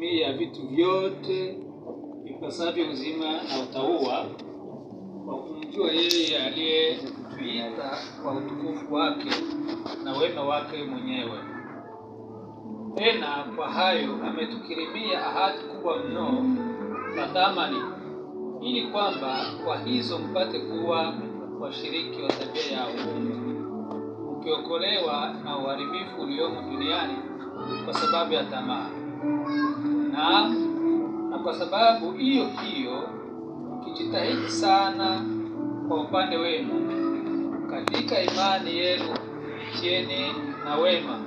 ya vitu vyote vipasavyo uzima na utauwa, kwa kumjua yeye aliyetuita kwa utukufu wake na wema wake mwenyewe. Tena kwa hayo ametukirimia ahadi kubwa mno na thamani, ili kwamba kwa hizo mpate kuwa washiriki wa tabia ya Mungu, mkiokolewa na uharibifu uliomo duniani kwa sababu ya tamaa. Na kwa sababu hiyo mkijitahidi sana kwa upande wenu katika imani yenu tieni na wema,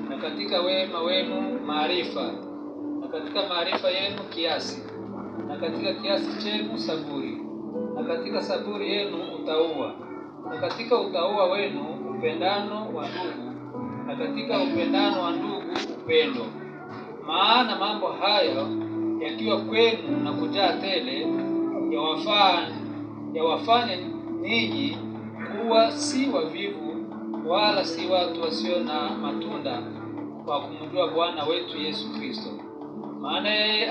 na katika wema wenu maarifa, na katika maarifa yenu kiasi, na katika kiasi chenu saburi, na katika saburi yenu utauwa, na katika utauwa wenu upendano wa ndugu, na katika upendano wa ndugu upendo. Maana mambo hayo yakiwa kwenu na kujaa tele, yawafanye ninyi kuwa si wavivu wala si watu wasio na matunda kwa kumjua Bwana wetu Yesu Kristo. Maana yeye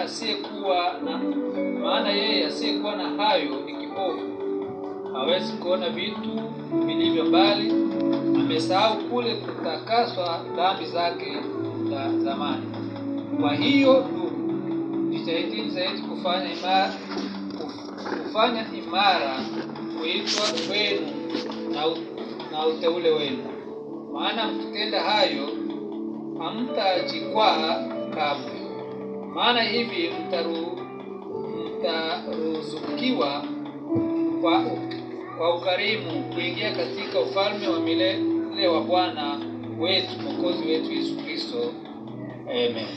asiyekuwa na hayo ni kipofu, hawezi kuona vitu vilivyo mbali, amesahau kule kutakaswa dhambi zake za zamani. Kwa hiyo ndugu, jitahidini zaidi kufanya imara kuitwa kwenu na uteule wenu. Maana mkitenda hayo hamtajikwaa kamwe. Maana hivi mtaruzukiwa kwa ukarimu kuingia katika ufalme wa milele wa Bwana wetu Mwokozi wetu Yesu Kristo. Amen.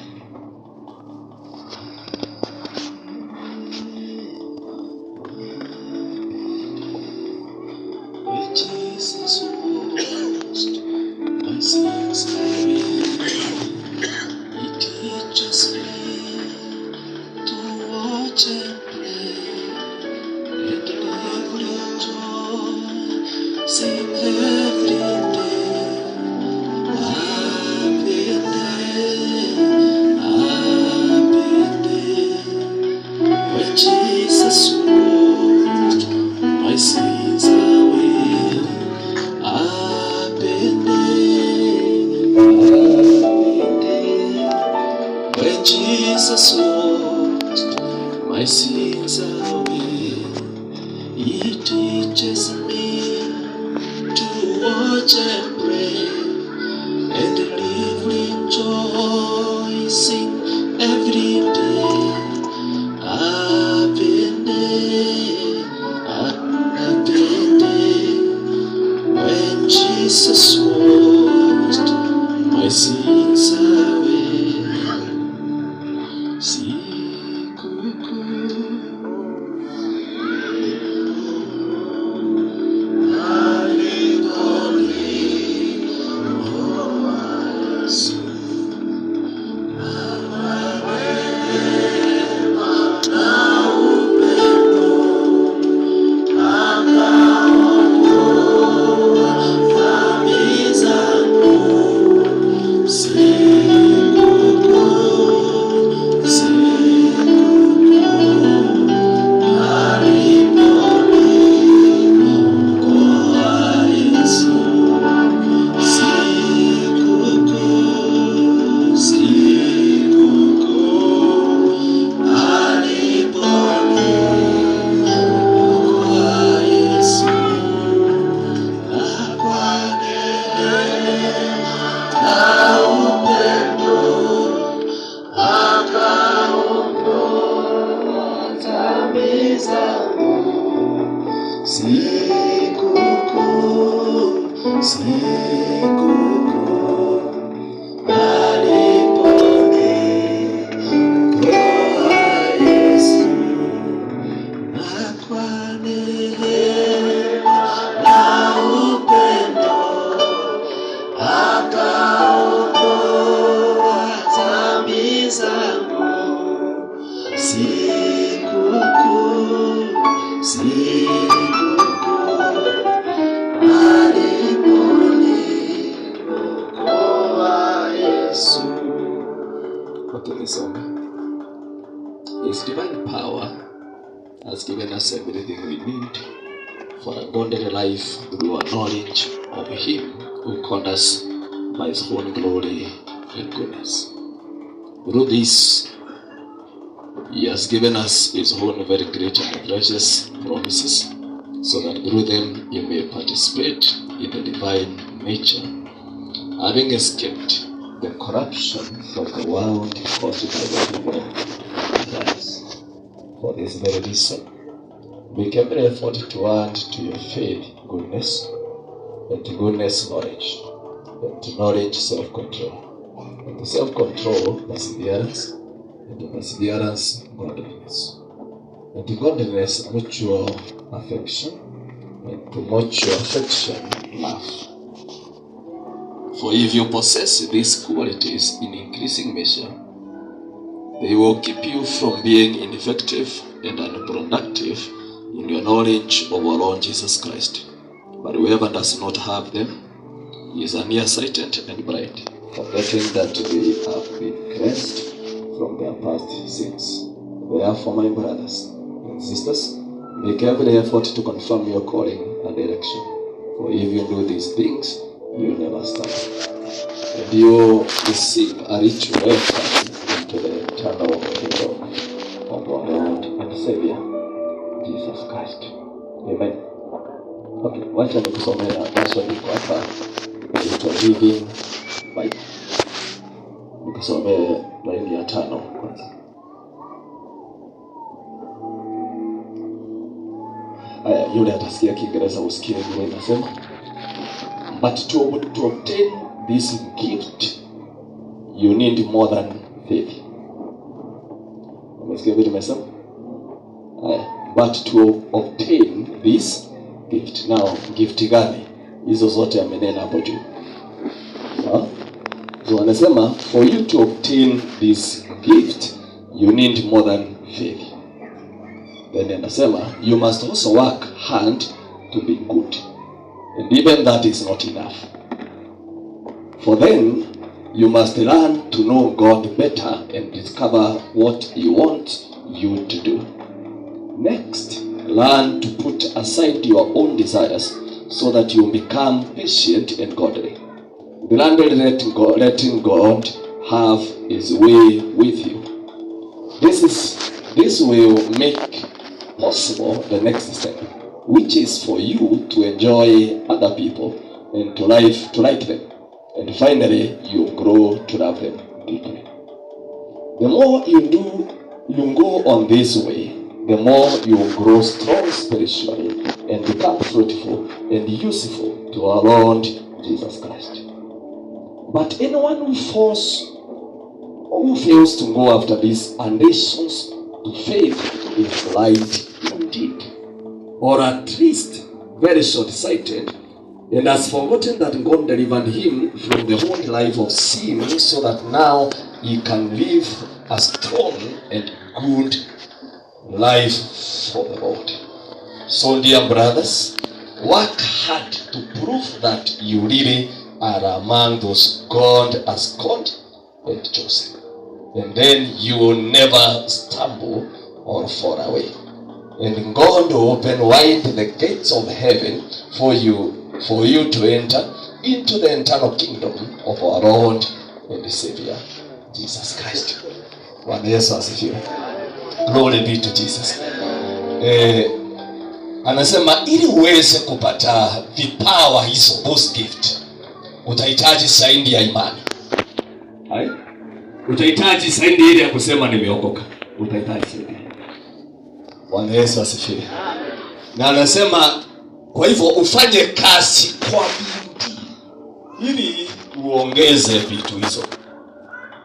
Jesus washed my sins away. He teaches me to watch and pray, and live with joy, sing every day. Happy day, when Jesus washed my sins away. When Jesus washed my sins away, He teaches me to watch and pray, and live rejoicing every day. Happy day, when Jesus washed my sins away. Tulisome. His divine power has given us everything we need for a godly life through our knowledge of Him who called us by His own glory and goodness. Through this, He has given us His own very great and precious promises, so that through them you may participate in the divine nature, having escaped the corruption from the world caused by the evil desires. For this very reason, make every effort to add to your faith goodness, and to goodness knowledge, and to knowledge self-control, and to self-control perseverance, and to perseverance godliness, and to godliness mutual affection, and to mutual affection love. For if you possess these qualities in increasing measure, they will keep you from being ineffective and unproductive in your knowledge of our Lord Jesus Christ. But whoever does not have them is nearsighted and blind, forgetting that they have been cleansed from their past sins. Therefore, my brothers and sisters, make every effort to confirm your calling and election. For if you do these things, you will never stumble, and you will receive a rich welcome into the eternal kingdom of our Lord and Savior, Jesus Christ. Amen. Okay, wacha nikusomea verse liko hapa, inaitwa Living Bible. Nikusomee laini ya 5 kwanza. Yule atasikia Kiingereza usikie vile inasema. But to obtain this gift, you need more than faith. Umesikia vile nimesema? But to obtain this gift. Now, gift gani? Hizo zote amenena hapo juu. So anasema, for you to obtain this gift, you need more than faith. Then anasema, you must also work hard to be good. And even that is not enough. For then, you must learn to know God better and discover what He wants you to do. Next, learn to put aside your own desires so that you become patient and godly. Gladly letting God have His way with you. This will make possible the next step, which is for you to enjoy other people and to like them. And finally, you grow to love them deeply. The more you go on this way, the more you will grow strong spiritually and become fruitful and useful to our Lord Jesus Christ. But anyone who fails to go after these ambitions to faith is blind indeed, or at least very short-sighted, and has forgotten that God delivered him from the whole life of sin, so that now he can live a strong and good life for the Lord. So, dear brothers, work hard to prove that you really are among those God has called and chosen, and then you will never stumble or fall away. And God will open wide the gates of heaven for you to enter into the eternal kingdom of our Lord and Savior, Jesus Christ. Bwana Yesu asifiwe. Glory be to Jesus. Anasema ili uweze kupata vipawa hizo, those gift, utahitaji saindi ya imani. Hai? Utahitaji saindi ile ya kusema nimeokoka. Utahitaji saindi. Bwana Yesu asifiwe. Na anasema kwa hivyo ufanye kazi kwa bidii ili uongeze vitu hizo.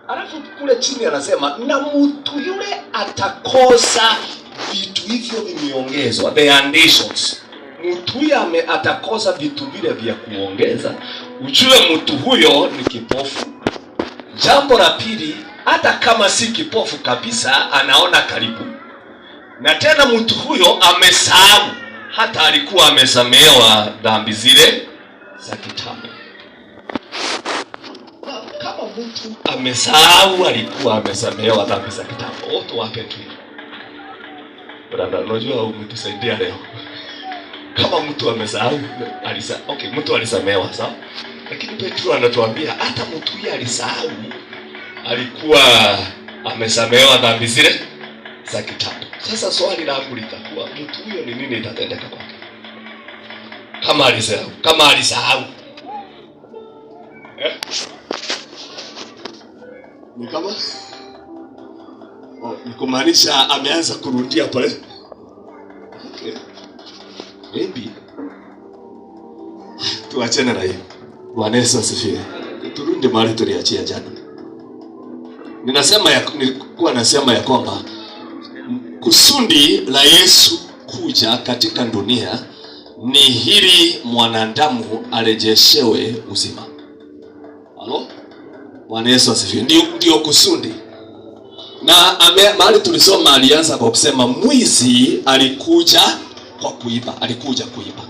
Alafu kule chini anasema na mtu yule atakosa vitu hivyo vimeongezwa, the additions. Mtu huyo atakosa vitu vile vya kuongeza, ujue mtu huyo ni kipofu. Jambo la pili, hata kama si kipofu kabisa, anaona karibu. Na tena mtu huyo amesahau hata alikuwa amesamehewa dhambi zile za kitambo. Kama mtu amesahau alikuwa amesamehewa dhambi za kitambo, watu wake tu. Brother, unajua umetusaidia leo. Kama mtu amesahau, mtu alisamehewa, sawa? Lakini Petro anatuambia hata mtu yeye alisahau alikuwa amesamehewa dhambi zile za kitambo. Sasa swali langu litakuwa, mtu huyo ni nini itatendeka kwake? Kama alisahau. Ni kama ni kumaanisha ameanza kurudia pale. Okay. Maybe tuachane na hiyo. Bwana Yesu asifiwe. Turudi mahali tuliachia jana. Nilikuwa nasema ya kwamba kusudi la Yesu kuja katika dunia ni hili mwanadamu arejeshewe uzima. Halo? Bwana Yesu asifiwe. Ndio kusudi. Na mahali tulisoma alianza kwa kusema mwizi alikuja kuiba.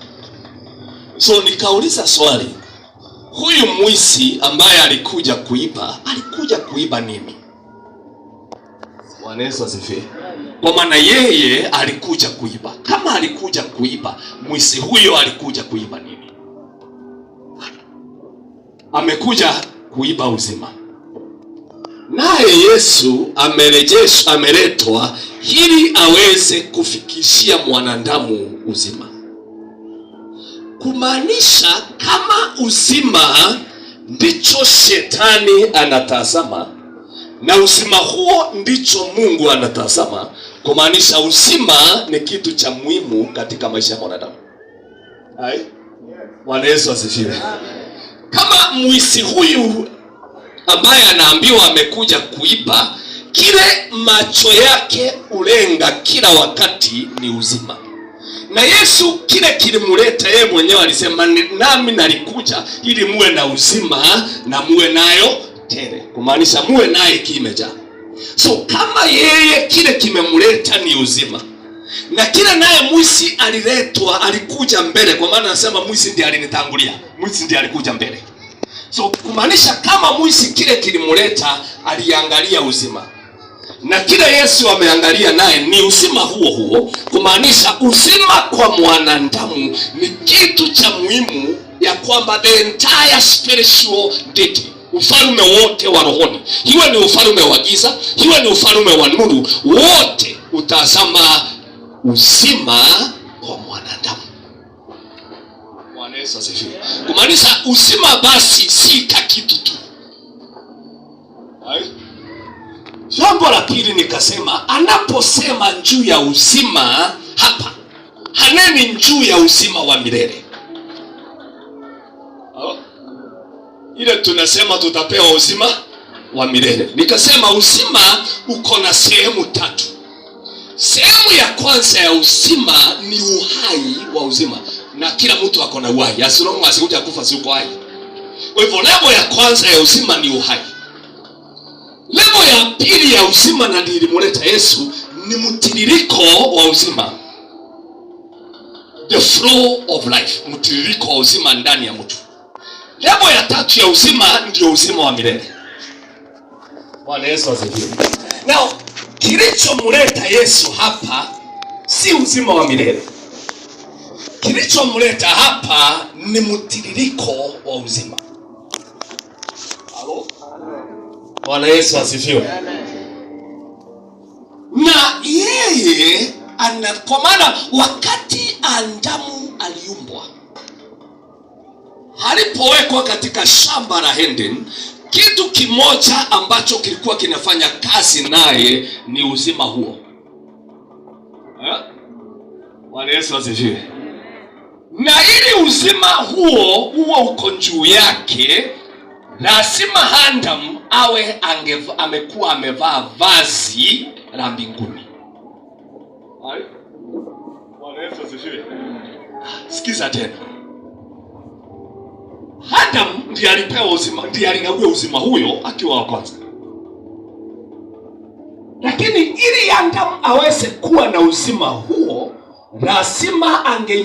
So nikauliza swali, huyu mwizi ambaye alikuja kuiba nini? Bwana Yesu asifiwe. Kwa maana yeye alikuja kuiba. Kama alikuja kuiba, mwizi huyo alikuja kuiba nini? Amekuja kuiba uzima. Naye Yesu ameletwa ili aweze kufikishia mwanadamu uzima. Kumaanisha kama uzima ndicho shetani anatazama na uzima huo ndicho Mungu anatazama, kumaanisha uzima ni kitu cha muhimu katika maisha ya mwanadamu. Hai? Bwana Yesu asifiwe. Kama mwizi huyu ambaye anaambiwa amekuja kuiba, kile macho yake ulenga kila wakati ni uzima. Na Yesu kile kilimuleta yeye mwenyewe, alisema nami nalikuja ili muwe na uzima na muwe nayo tele. Kumaanisha muwe naye kimejaa. So kama yeye kile kimemuleta ni uzima, na kile naye mwizi alikuja mbele, kwa maana anasema mwizi ndiye alinitangulia. Mwizi ndiye alikuja mbele. So kumaanisha kama mwizi kile kilimuleta aliangalia uzima, na kile Yesu ameangalia naye ni uzima huo. Kumaanisha uzima kwa mwanadamu ni kitu cha muhimu, ya kwamba the entire spiritual deity, ufalme wote wa rohoni, iwe ni ufalme wa giza, iwe ni ufalme wa nuru, wote utazama uzima kwa mwanadamu. Bwana Yesu asifiwe. Kumaanisha uzima basi si kitu tu. Hai? Jambo la pili nikasema, anaposema juu ya uzima hapa, haneni juu ya uzima wa milele. Ile tunasema tutapewa uzima wa milele. Nikasema uzima uko na sehemu tatu. Sehemu ya kwanza ya uzima ni uhai wa uzima. Na kila mtu ako na uhai. As long as huja kufa si uko hai. Kwa hivyo level ya kwanza ya uzima ni uhai. Level ya pili ya uzima na nilimuleta Yesu ni mtiririko wa uzima. The flow of life. Mtiririko wa uzima ndani ya mtu. Level ya tatu ya uzima ndio uzima wa milele. Bwana Yesu asifiwe. Now, kilichomuleta Yesu hapa si uzima wa milele. Kilichomuleta hapa ni mtiririko wa uzima. Halo? Bwana Yesu asifiwe. Na yeye kwa maana wakati Adamu aliumbwa, alipowekwa katika shamba la Eden, kitu kimoja ambacho kilikuwa kinafanya kazi naye ni uzima huo. Bwana Yesu asifiwe. Na ili uzima huo uko juu yake, lazima Adamu amekuwa amevaa vazi la mbinguni. Bwana Yesu asifiwe. Sikiza tena. Adamu ndiye alipewa uzima, ndiye aligawiwa uzima huyo akiwa wa kwanza. Lakini ili Adamu aweze kuwa na uzima huo, lazima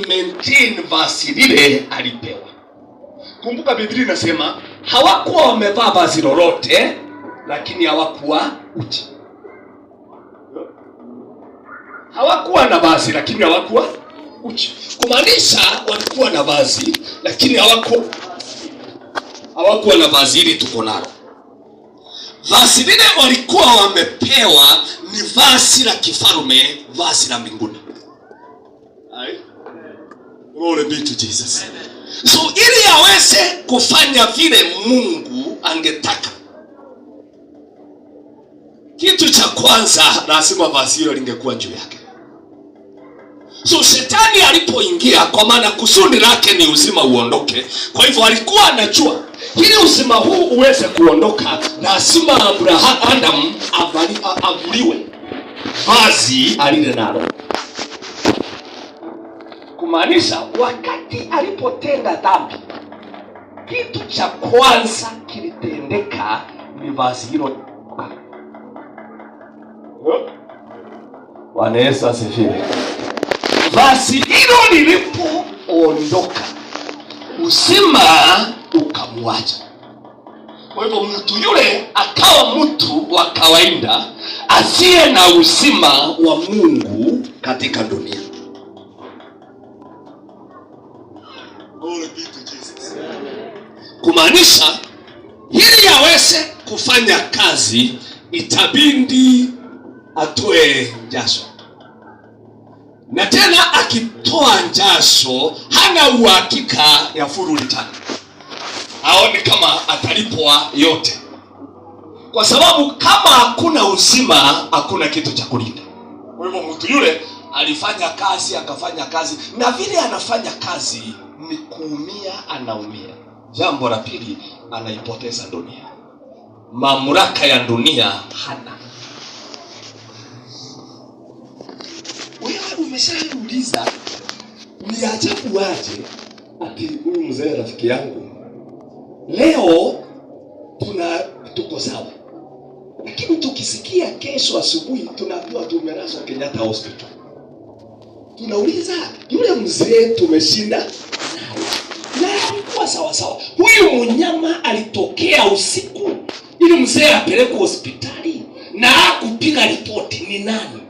maintain vazi lile alipewa. Kumbuka Biblia inasema hawakuwa wamevaa vazi lolote, lakini hawakuwa uchi. Hawakuwa na vazi lakini hawakuwa uchi. Kumaanisha walikuwa na vazi lakini hawakuwa na vazi hili tuko nalo. Vazi lile walikuwa wamepewa ni vazi la kifarume, vazi la mbinguni. Glory be to Jesus. So ili aweze kufanya vile Mungu angetaka, kitu cha kwanza lazima vazi hilo lingekuwa juu yake. So shetani alipoingia, kwa maana kusudi lake ni uzima uondoke, kwa hivyo alikuwa anajua ili uzima huu uweze kuondoka lazima Adam avuliwe vazi alile nalo. Kumaanisha wakati alipotenda dhambi, kitu cha kwanza kilitendeka ni vazi hilo. Bwana Yesu asifiwe. Vazi hilo lilipoondoka, uzima ukamwacha. Kwa hivyo mtu yule akawa mtu wa kawaida asiye na uzima wa Mungu katika dunia. Kumaanisha ili aweze kufanya kazi itabidi atoe jasho. Na tena akitoa jasho hana uhakika ya furu litani. Haoni kama atalipwa yote. Kwa sababu kama hakuna uzima, hakuna kitu cha kulinda. Kwa hivyo mtu yule alifanya kazi, akafanya kazi, na vile anafanya kazi ni kuumia, anaumia. Jambo la pili, anaipoteza dunia. Mamlaka ya dunia hana. Wewe umeshauliza ni ajabu aje ati huyu mzee rafiki yangu leo tuko sawa, lakini tukisikia kesho asubuhi tunaambiwa tumelazwa Kenyatta Hospital, tunauliza yule mzee tumeshinda na alikuwa sawa sawa. Huyu mnyama alitokea usiku ili mzee apelekwe hospitali na kupiga ripoti, ni nani?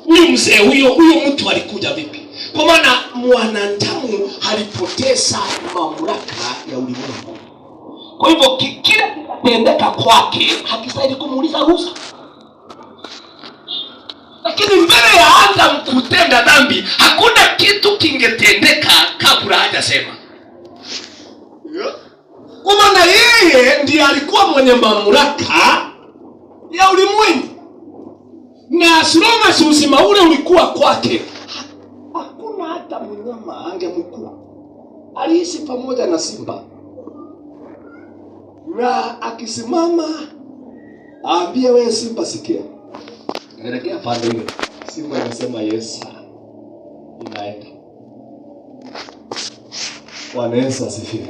Huyu mzee huyo mtu alikuja vipi? Kwa maana mwanadamu alipoteza mamlaka ya ulimwengu. Kwa hivyo kile kitendeka kwake hakistahili kumuuliza ruhusa. Lakini mbele ya Adam kutenda dhambi, hakuna kitu kingetendeka kabla hajasema. Kwa maana yeye ndiye alikuwa mwenye mamlaka ya ulimwengu. Na as long as uzima ule ulikuwa kwake, hakuna hata mnyama angemkua. Aliishi pamoja na simba. Na akisimama aambie wewe simba sikia, elekea pande ile. Simba inasema yes, inaenda. Bwana Yesu asifiwe.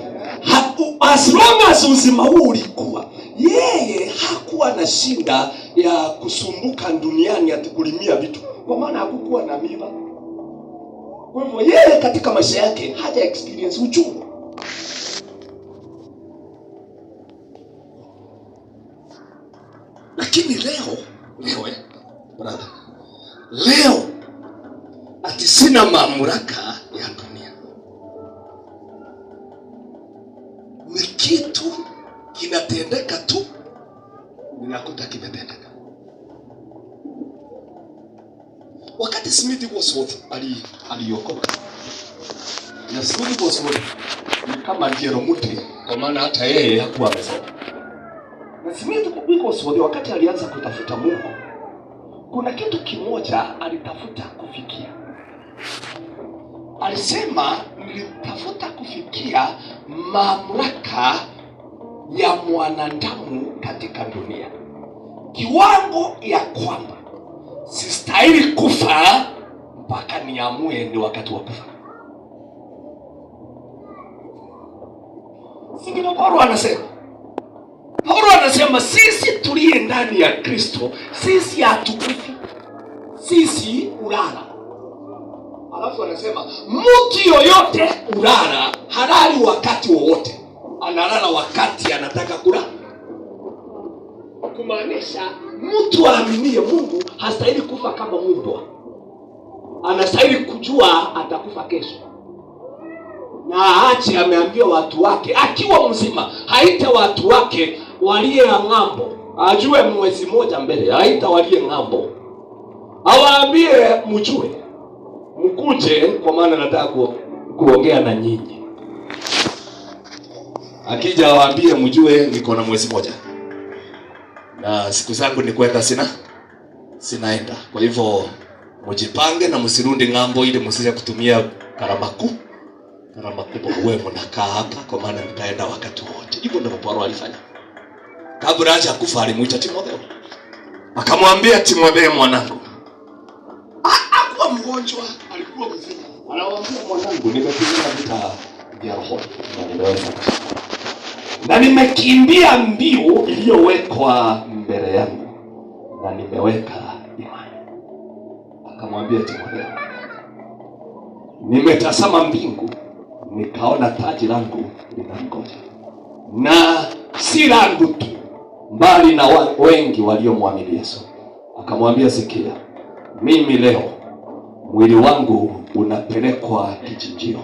As long as uzima huu ulikuwa, yeye hakuwa na shida ya kusumbuka duniani atukulimia vitu, kwa maana hakukuwa na miba. Kwa hivyo yeye katika maisha yake haja experience uchungu. Lakini leo brother, leo ati sina mamlaka ya dunia, ni kitu kinatendeka tu, ninakuta kimetendeka. Wakati Smith Wosworth aliokoka, na Smith Wosworth ni kama Jero Mutegere, kwa maana hata yeye hakuwa amesoma. Na Smith Wosworth wakati alianza kutafuta Mungu, kuna kitu kimoja alitafuta kufikia. Alisema nilitafuta kufikia mamlaka ya mwanadamu katika dunia, kiwango ya kwamba sistahili kufa mpaka niamue ni wakati wa kufa. Singine Paulo anasema sisi tuliye ndani ya Kristo, sisi hatukufi, sisi ulala. Alafu anasema mtu yoyote ulala halali wakati wowote. analala wakati anataka kula. Kumaanisha mtu aaminie Mungu hastahili kufa kama mbwa. Anastahili kujua atakufa kesho. Na aache ameambia watu wake akiwa mzima, haita watu wake walie ng'ambo. Ajue mwezi moja mbele, haita walie ng'ambo. Awaambie mjue, mkuje kwa maana nataka kuongea na nyinyi. Akija awaambie mjue niko na mwezi moja. Na siku zangu ni kwenda sinaenda. Kwa hivyo mjipange na msirundi ng'ambo ili msije kutumia karamaku. Wewe mnakaa hapa kwa maana nitaenda wakati wote. Hivyo ndivyo Paulo alifanya. Kabla haja kufa alimuita Timotheo. Akamwambia Timotheo, mwanangu. Hakuwa mgonjwa, alikuwa mzima. Anawaambia mwanangu, nimepigana vita vya roho na nimeweza. Na nimekimbia mbio iliyowekwa mbele yangu na nimeweka imani. Akamwambia Timotheo, nimetazama mbingu nikaona taji langu linangoja, na si langu tu bali na wengi waliomwamini Yesu. Akamwambia, sikia, mimi leo mwili wangu unapelekwa kichinjio,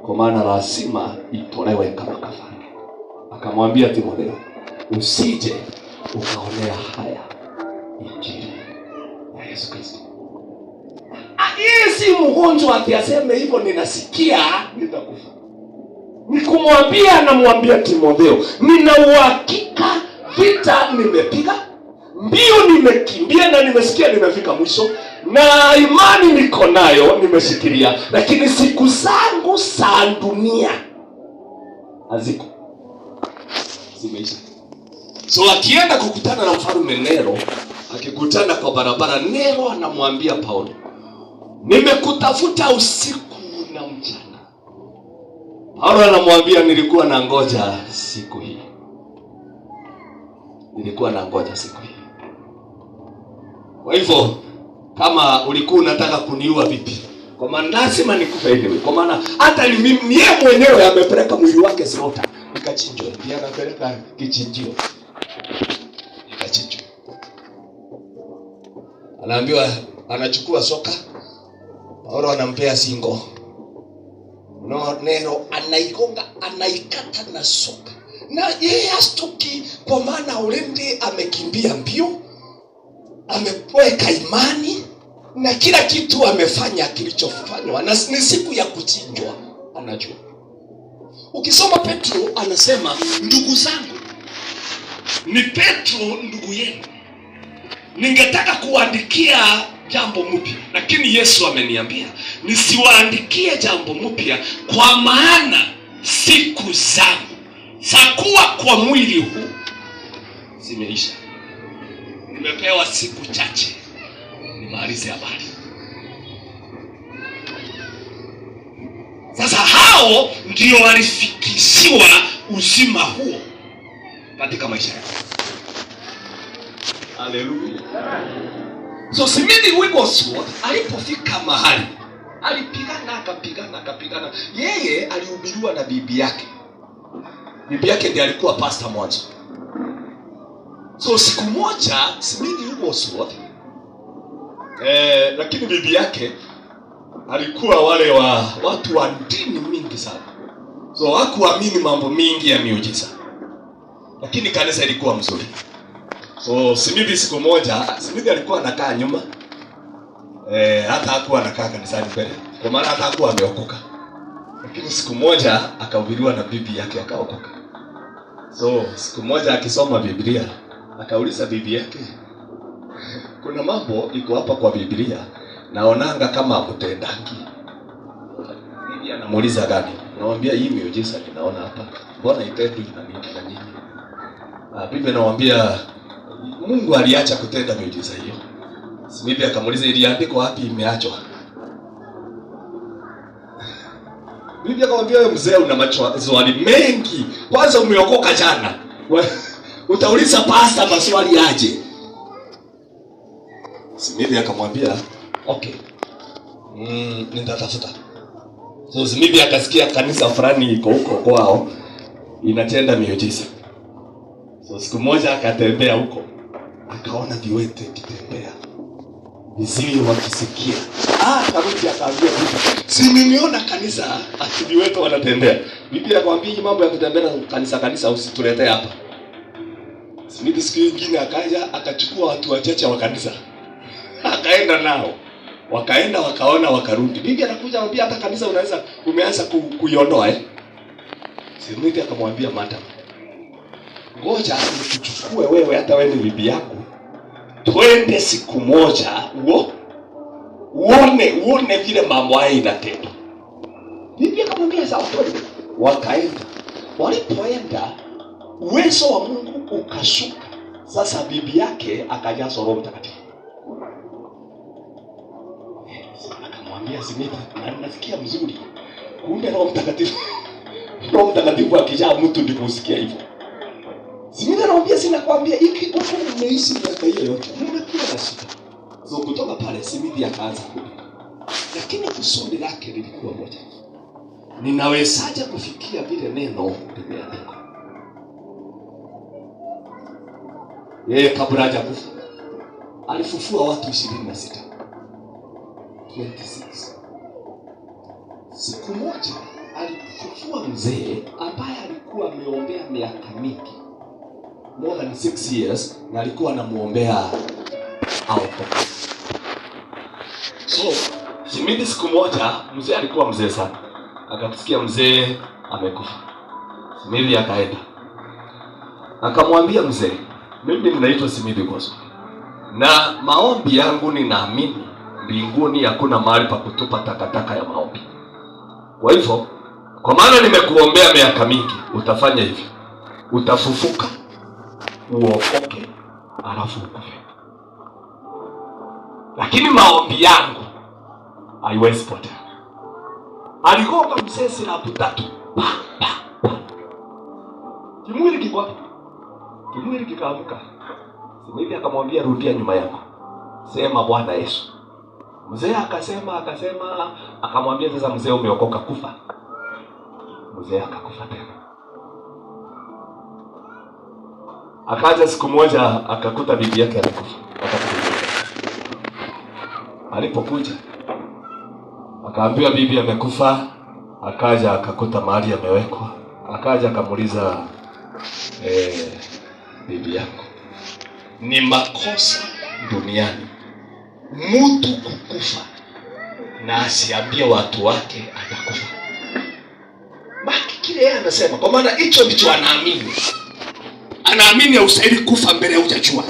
kwa maana lazima itolewe kama kafara. Akamwambia Timotheo, usije ukaonea haya injili ya Yesu Kristo. Si mgonjwa ati aseme hivyo ninasikia nitakufa. Nikumwambia, namwambia Timotheo, nina uhakika vita nimepiga, mbio nimekimbia na nimesikia nimefika mwisho, na imani niko nayo nimeshikilia, lakini siku zangu za dunia haziko, zimeisha. So akienda kukutana na mfalme Nero, akikutana kwa barabara, Nero anamwambia Paulo, nimekutafuta usiku na mchana. Paulo anamwambia, nilikuwa na ngoja siku hii. Kwa hivyo kama ulikuwa unataka kuniua vipi, kwa maana lazima nikufe hivi, kwa maana hata ni yeye mwenyewe amepeleka mwili wake slota nikachinjwa, ndiye anapeleka kichinjio nikachinjwa. Anaambiwa anachukua soka, Paulo anampea singo. Nero anaigonga, anaikata na soka. Na yeye astuki, kwa maana ulende amekimbia mbio, ameweka imani, na kila kitu amefanya kilichofanywa, na ni siku ya kuchinjwa anajua. Ukisoma Petro anasema, ndugu zangu, ni Petro ndugu yenu, ningetaka kuandikia jambo mpya, lakini Yesu ameniambia nisiwaandikie jambo mpya, kwa maana siku zangu za kuwa kwa mwili huu zimeisha. Nimepewa siku chache nimalize habari. Sasa hao ndio walifikishiwa uzima huo katika maisha yao. Haleluya. So Simini Wigglesworth alipofika mahali, akapigana. Yeye alihubiriwa na bibi yake. Bibi yake ndiye alikuwa pastor mwanzo. So siku moja Simini Wigglesworth lakini bibi yake alikuwa wale watu wa dini mingi sana. So hakuamini mambo mingi ya miujiza, lakini kanisa ilikuwa mzuri. So Simithi siku moja, Simithi alikuwa anakaa nyuma. Hata hakuwa anakaa kanisani mbele, kwa maana hata hakuwa ameokoka. Lakini siku moja akahubiriwa na bibi yake akaokoka. So siku moja akisoma Biblia, akauliza bibi yake, kuna mambo iko hapa kwa Biblia naonanga kama mtendangi. Bibi anamuuliza gani? Anamwambia, hii miujiza ninaona hapa, mbona itendwi na nini na nini? Bibi anamwambia, Mungu aliacha kutenda miujiza hiyo. Simithi akamuuliza, iliandikwa wapi imeachwa? Bibi akamwambia, wewe mzee una maswali mengi. Kwanza umeokoka jana. Utauliza pasta maswali aje? Simithi akamwambia, okay, nitatafuta. So Simithi akasikia kanisa fulani iko huko kwao, inatenda miujiza. So siku moja akatembea huko, akaona viwete kitembea, viziwi wakisikia. Karudi akaambia Biblia, si nimeona kanisa ati viwete wanatembea. Biblia akamwambia hii mambo ya kutembea kanisa usituletee hapa. Smith siku nyingine akaja akachukua watu wachache wa kanisa, akaenda nao, wakaenda wakaona, wakarudi. Biblia anakuja anambia hata kanisa umeanza kuiondoa Smith akamwambia madam, ngoja nikuchukue wewe, hata wewe ni bibi yako, twende siku moja uone vile mambo haya inatendwa. Biblia akamwambia sawa, twende. Wakaenda. Walipoenda, uwezo wa Mungu ukashuka. Sasa bibi yake akajazwa Roho Mtakatifu. Akamwambia Smith, na nasikia mzuri. Kumbe Roho Mtakatifu akijaa mtu ndipo usikia hivyo. Smith anamwambia, sina kwambia hiki huko umeishi miaka hiyo yote, mmekuwa na shida. So kutoka pale Smith akaanza kuhubiri. Lakini kusudi lake lilikuwa moja. Ninawezaje kufikia vile neno limeandikwa? Yeye kabla hajakufa alifufua watu 26. Siku moja alifufua mzee ambaye alikuwa ameombea miaka mingi, more than 6 years, na alikuwa anamuombea aokoke. So Smith siku moja, mzee alikuwa mzee sana, akasikia mzee amekufa. Smith akaenda akamwambia mzee, mimi ninaitwa Smith Gospel, na maombi yangu ninaamini mbinguni hakuna mahali pa kutupa takataka ya maombi. Kwa hivyo, kwa maana nimekuombea miaka mingi, utafanya hivi, utafufuka, uokoke, alafu ukufe. Lakini maombi yangu haiwezi potea. Aligonga mzee silabu 3. Kimwili kikaamka. Smith akamwambia, rudia nyuma yako, sema Bwana Yesu. Mzee akasema, akamwambia, sasa mzee umeokoka kufa. Mzee akakufa tena. Akaja siku moja akakuta bibi yake amekufa. Alipokuja akaambiwa bibi amekufa, akaja akakuta mahali amewekwa. Akaja akamuuliza, bibi yako, ni makosa duniani mtu kukufa na asiambie watu wake atakufa? Baki kile yeye anasema, kwa maana hicho ndicho anaamini. Anaamini hausaidi kufa mbele hujajua.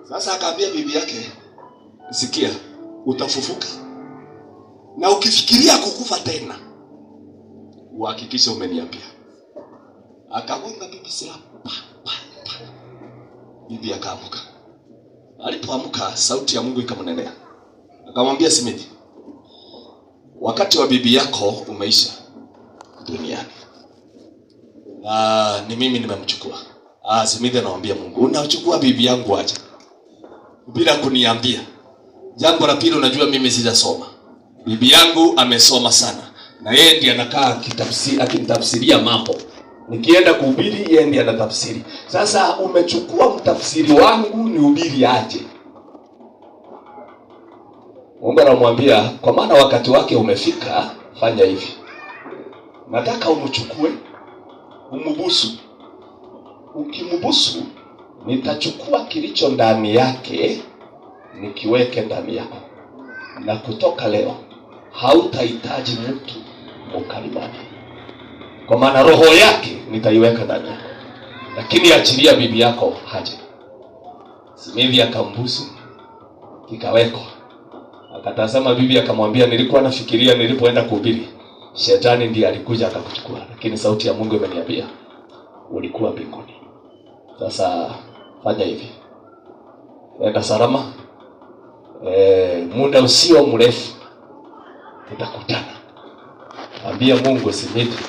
Sasa akaambia bibi yake, sikia, utafufuka, na ukifikiria kukufa tena uhakikishe umeniambia. Akagonga bibi silabu. Bibi akaamka. Alipoamka, sauti ya Mungu ikamnenea. Akamwambia Smith, wakati wa bibi yako umeisha duniani, na ni mimi nimemchukua. Smith anamwambia Mungu, unachukua bibi yangu aje bila kuniambia? Jambo la pili, unajua mimi sijasoma. Bibi yangu amesoma sana, na yeye ndiye anakaa akinitafsiria mambo. Nikienda kuhubiri yeye ndiye anatafsiri. Sasa umechukua mtafsiri wangu nihubiri aje? Mungu anamwambia, kwa maana wakati wake umefika, fanya hivi. Nataka umchukue, umubusu. Ukimbusu, nitachukua kilicho ndani yake nikiweke ndani yako. Na kutoka leo hautahitaji mtu mkalimani, kwa maana roho yake nitaiweka ndani yako. Lakini achilia bibi yako haje. Smith akambusu, kikawekwa. Akatazama bibi akamwambia, nilikuwa nafikiria nilipoenda kuhubiri shetani ndiye alikuja akakuchukua, lakini sauti ya Mungu imeniambia ulikuwa mbinguni. Sasa fanya hivi, enda salama, muda usio mrefu tutakutana. Ambia Mungu Smith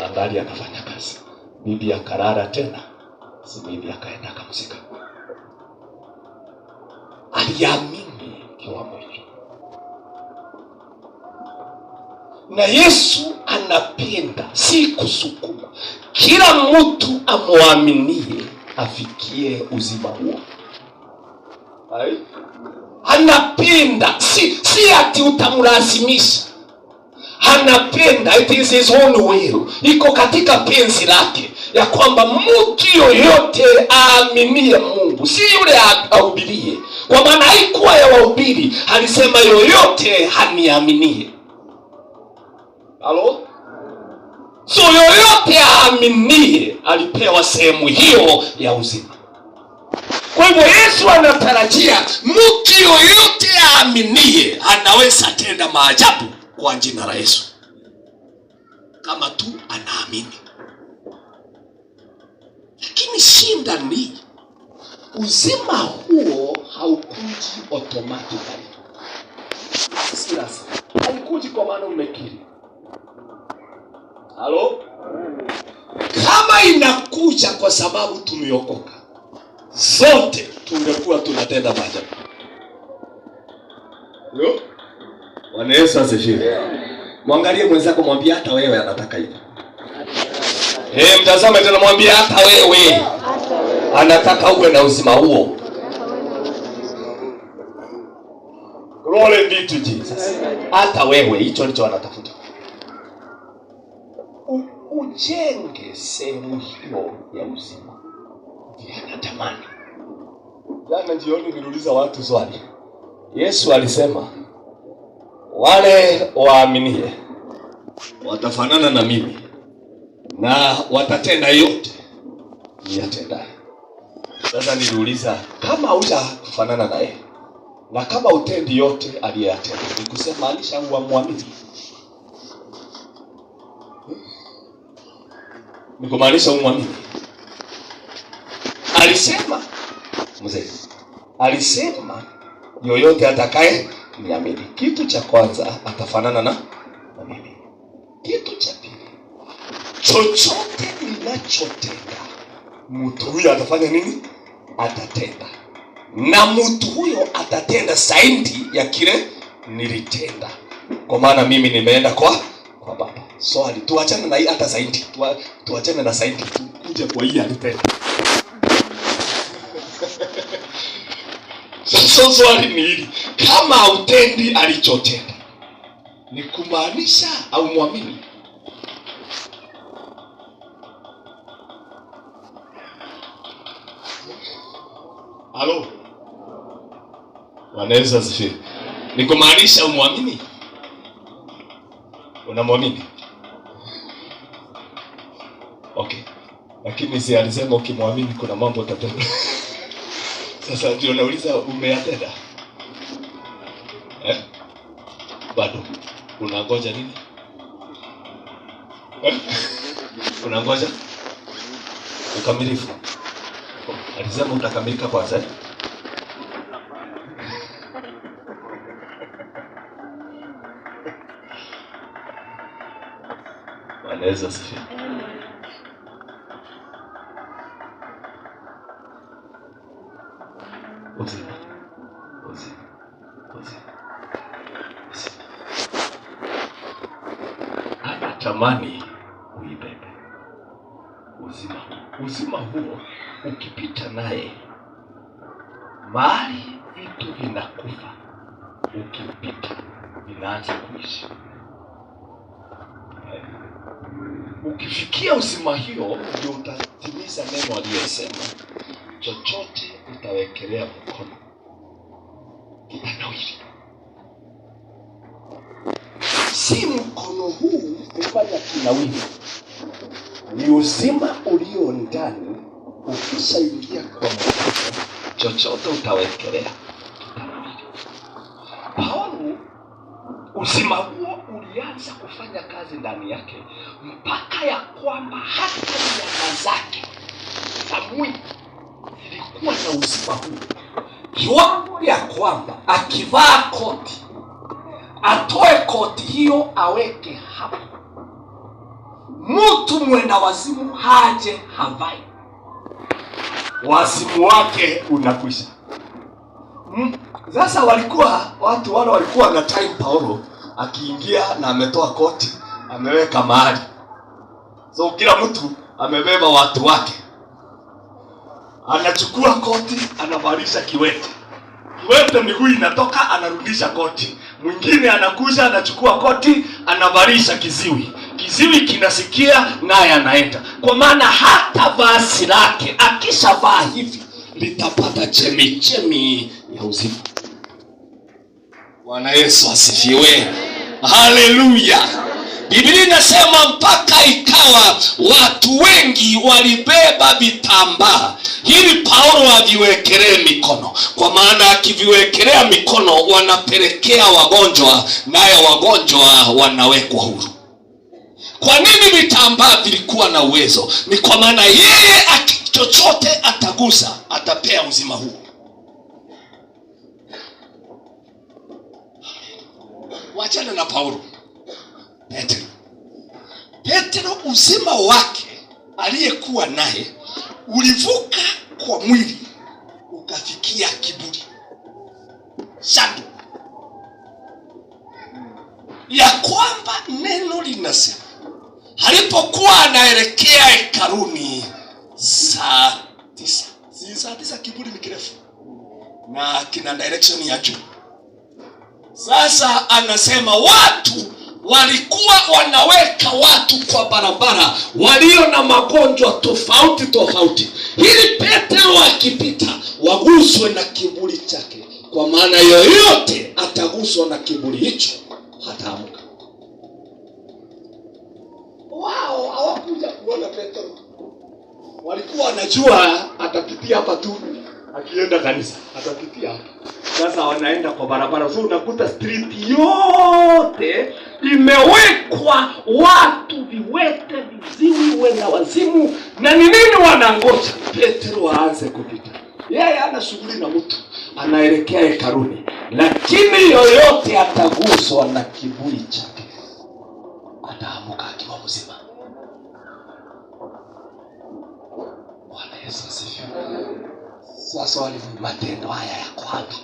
angali anafanya kazi. Bibi akarara tena, Smith akaenda akamzika. Aliamini kiwa moyo. Na Yesu anapenda, si kusukuma. Kila mtu amwaminie afikie uzima huo. Anapenda, si ati utamlazimisha. Anapenda, it is his own will. Iko katika penzi lake ya kwamba mtu yoyote aaminie Mungu, si yule ahubirie. Kwa maana haikuwa ya wahubiri, alisema yoyote haniaminie. Halo? So yoyote aaminie alipewa sehemu hiyo ya uzima. Kwa hivyo Yesu anatarajia mtu yoyote aaminie anaweza tenda maajabu kwa jina la Yesu, kama tu anaamini. Lakini shinda ni uzima huo haukuji automatically. Sasa haikuji kwa maana umekiri. Halo? Kama inakuja kwa sababu tumeokoka, zote tungekuwa tunatenda maajabu. Yo? Bwana Yesu asifiwe. Mwangalie mwenzako, mwambie hata wewe anataka hivyo. Mtazame tena, mwambie hata wewe anataka uwe na uzima huo. Glory be to Jesus. Hata wewe hicho ndicho anatafuta. Ujenge sehemu hiyo ya uzima. Ndiye anatamani. Jana jioni niliuliza watu swali. Yesu alisema wale waaminie watafanana na mimi na watatenda yote niyatendayo. Sasa niliuliza, kama hujafanana naye na kama utendi yote aliyatenda, ni kusema alishamwamini? Ni kumaanisha umwamini? Alisema mzee, alisema yoyote atakaye niamini. Kitu cha kwanza atafanana na mimi. Kitu cha pili, chochote ninachotenda mtu huyo atafanya nini? Atatenda. Na mtu huyo atatenda zaidi ya kile nilitenda, kwa maana mimi nimeenda kwa Baba. So tuachane na hii hata zaidi. Tuachane na zaidi, tuje kwa hii alitenda. Sasa swali ni hili, kama hautendi alichotenda, ni kumaanisha au muamini? Halo? Wanaweza zifi. Ni kumaanisha umuamini? Unamwamini? Okay. Lakini si alisema ukimwamini kuna mambo utatenda. Sasa ndio nauliza, umeyatenda? Bado. Unangoja nini? Unangoja ukamilifu. Alisema utakamilika kwanza. Wanaweza sifi. Uzima. Anatamani uibebe uzima. Uzima huo ukipita naye, mahali vitu vinakufa, ukipita vinaanza kuishi. Ukifikia uzima hiyo, ndio utatimiza neno aliyosema, chochote utawekelea mkono kitanawiri. Si mkono huu kufanya kinawiri, ni uzima ulio ndani. Ukishaingia kwa mkono, chochote utawekelea kitanawiri. Paulo, uzima huo ulianza kufanya kazi ndani yake, mpaka ya kwamba hata nyama zake za mwili zilikuwa na uzima huu, kiwango ya kwamba akivaa koti, atoe koti hiyo aweke hapo, mtu mwenda wazimu haje havai, wazimu wake unakwisha. Sasa walikuwa watu wale walikuwa na time Paulo akiingia na ametoa koti ameweka mahali. So kila mtu amebeba watu wake. Anachukua koti, anavalisha kiwete. Kiwete miguu inatoka, anarudisha koti. Mwingine anakuja, anachukua koti, anavalisha kiziwi. Kiziwi kinasikia, naye anaenda. Kwa maana hata vazi lake akishavaa hivi litapata chemichemi ya uzima. Bwana Yesu asifiwe. Haleluya. Biblia inasema mpaka ikawa watu wengi walibeba vitambaa ili Paulo aviwekelee mikono. Kwa maana akiviwekelea mikono wanapelekea wagonjwa, naye wagonjwa wanawekwa huru. Kwa nini vitambaa vilikuwa na uwezo? Ni kwa maana yeye chochote atagusa atapea uzima huu. Wachana na Paulo. Petro uzima wake aliyekuwa naye ulivuka kwa mwili ukafikia kiburi. Shando ya kwamba neno linasema alipokuwa anaelekea hekaluni saa 9. Si saa 9 kiburi ni kirefu na kina direction ya juu. Sasa anasema watu walikuwa wanaweka watu kwa barabara walio na magonjwa tofauti tofauti, ili Petro akipita waguswe na kiburi chake. Kwa maana yoyote ataguswa na kiburi hicho hataamka. Wao hawakuja kuona Petro. Walikuwa wanajua atapitia hapa tu, akienda kanisa atapitia hapa. Sasa wanaenda kwa barabara. So unakuta street yote imewekwa watu viwete, viziwi, wenda wazimu. Na ni nini wanangoja? Petro aanze kupita. Yeye ana shughuli na mtu, anaelekea hekaluni. Lakini yoyote ataguswa na kiburi chake ataamuka akiwa mzima. Bwana Yesu asifiwe. Sasa wale matendo haya yako wapi?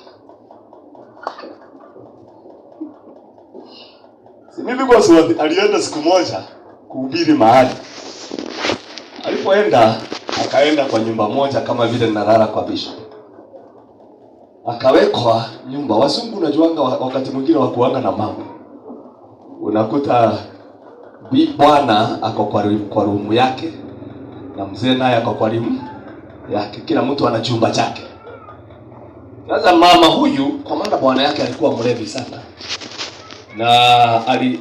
Mimi kwa sababu alienda siku moja kuhubiri mahali. Alipoenda akaenda kwa nyumba moja kama vile ninalala kwa bishop. Akawekwa nyumba. Wazungu unajuanga wakati mwingine wakuanga na mambo. Unakuta bwana ako kwa room yake na mzee naye ako kwa room yake. Kila mtu ana chumba chake. Sasa mama huyu kwa maana bwana yake alikuwa mlevi sana, na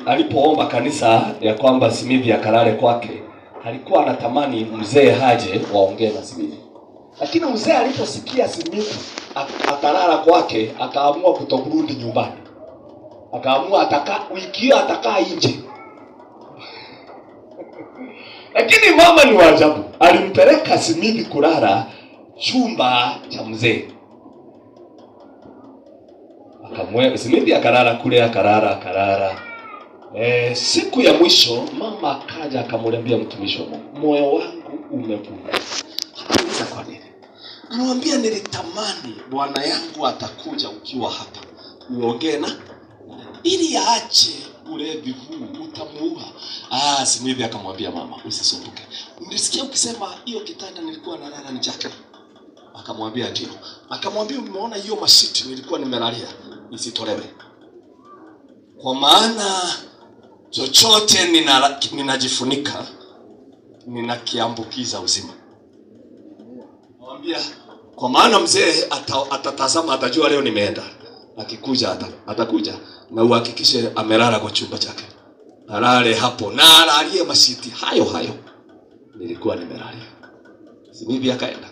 alipoomba kanisa ya kwamba Simithi akalale kwake, alikuwa anatamani mzee haje waongee na Simithi. Lakini mzee aliposikia Simithi atalala kwake, akaamua kutokurudi nyumbani. Akaamua wiki hiyo atakaa nje. Lakini mama ni waajabu, alimpeleka Simithi kulala chumba cha mzee. Simithi akalala kule, akalala. Siku ya mwisho mama akaja akamwambia mtumishi wa Mungu, moyo wangu umevunjika. Anauliza kwa nini? Anamwambia nilitamani bwana yangu atakuja ukiwa hapa uongee na ili aache ulevi huu, utamuua. Simithi akamwambia mama, usisumbuke. Nilisikia ukisema hiyo kitanda nilikuwa nalala ni chake. Akamwambia ndio. Akamwambia umeona hiyo mashiti nilikuwa nimelalia isitolewe. Kwa maana chochote ninajifunika ninakiambukiza uzima. Akamwambia kwa maana mzee atatazama, atajua leo nimeenda. Akikuja atakuja na uhakikishe amelala kwa chumba chake. Alale hapo na alalie mashiti hayo nilikuwa nimelalia. Simithi akaenda.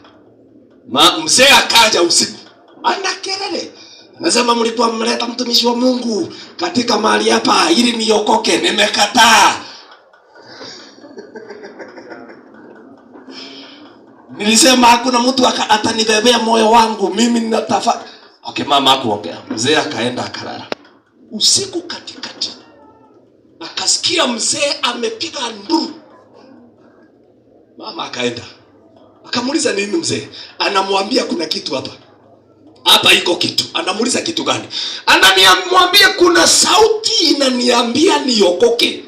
Mzee akaja usiku. Ana kelele. Anasema mlikuwa mmeleta mtumishi wa Mungu katika mahali hapa ili niokoke, nimekataa. Nilisema hakuna mtu atanibebea moyo wangu, mimi ninatafa. Okay, mama hakuongea. Mzee akaenda akalala. Usiku katikati akasikia mzee amepiga nduru. Mama akaenda. Akamuuliza nini mzee? Anamwambia kuna kitu hapa. Hapa iko kitu. Anamuuliza kitu gani? Ananiambia kuna sauti inaniambia niokoke.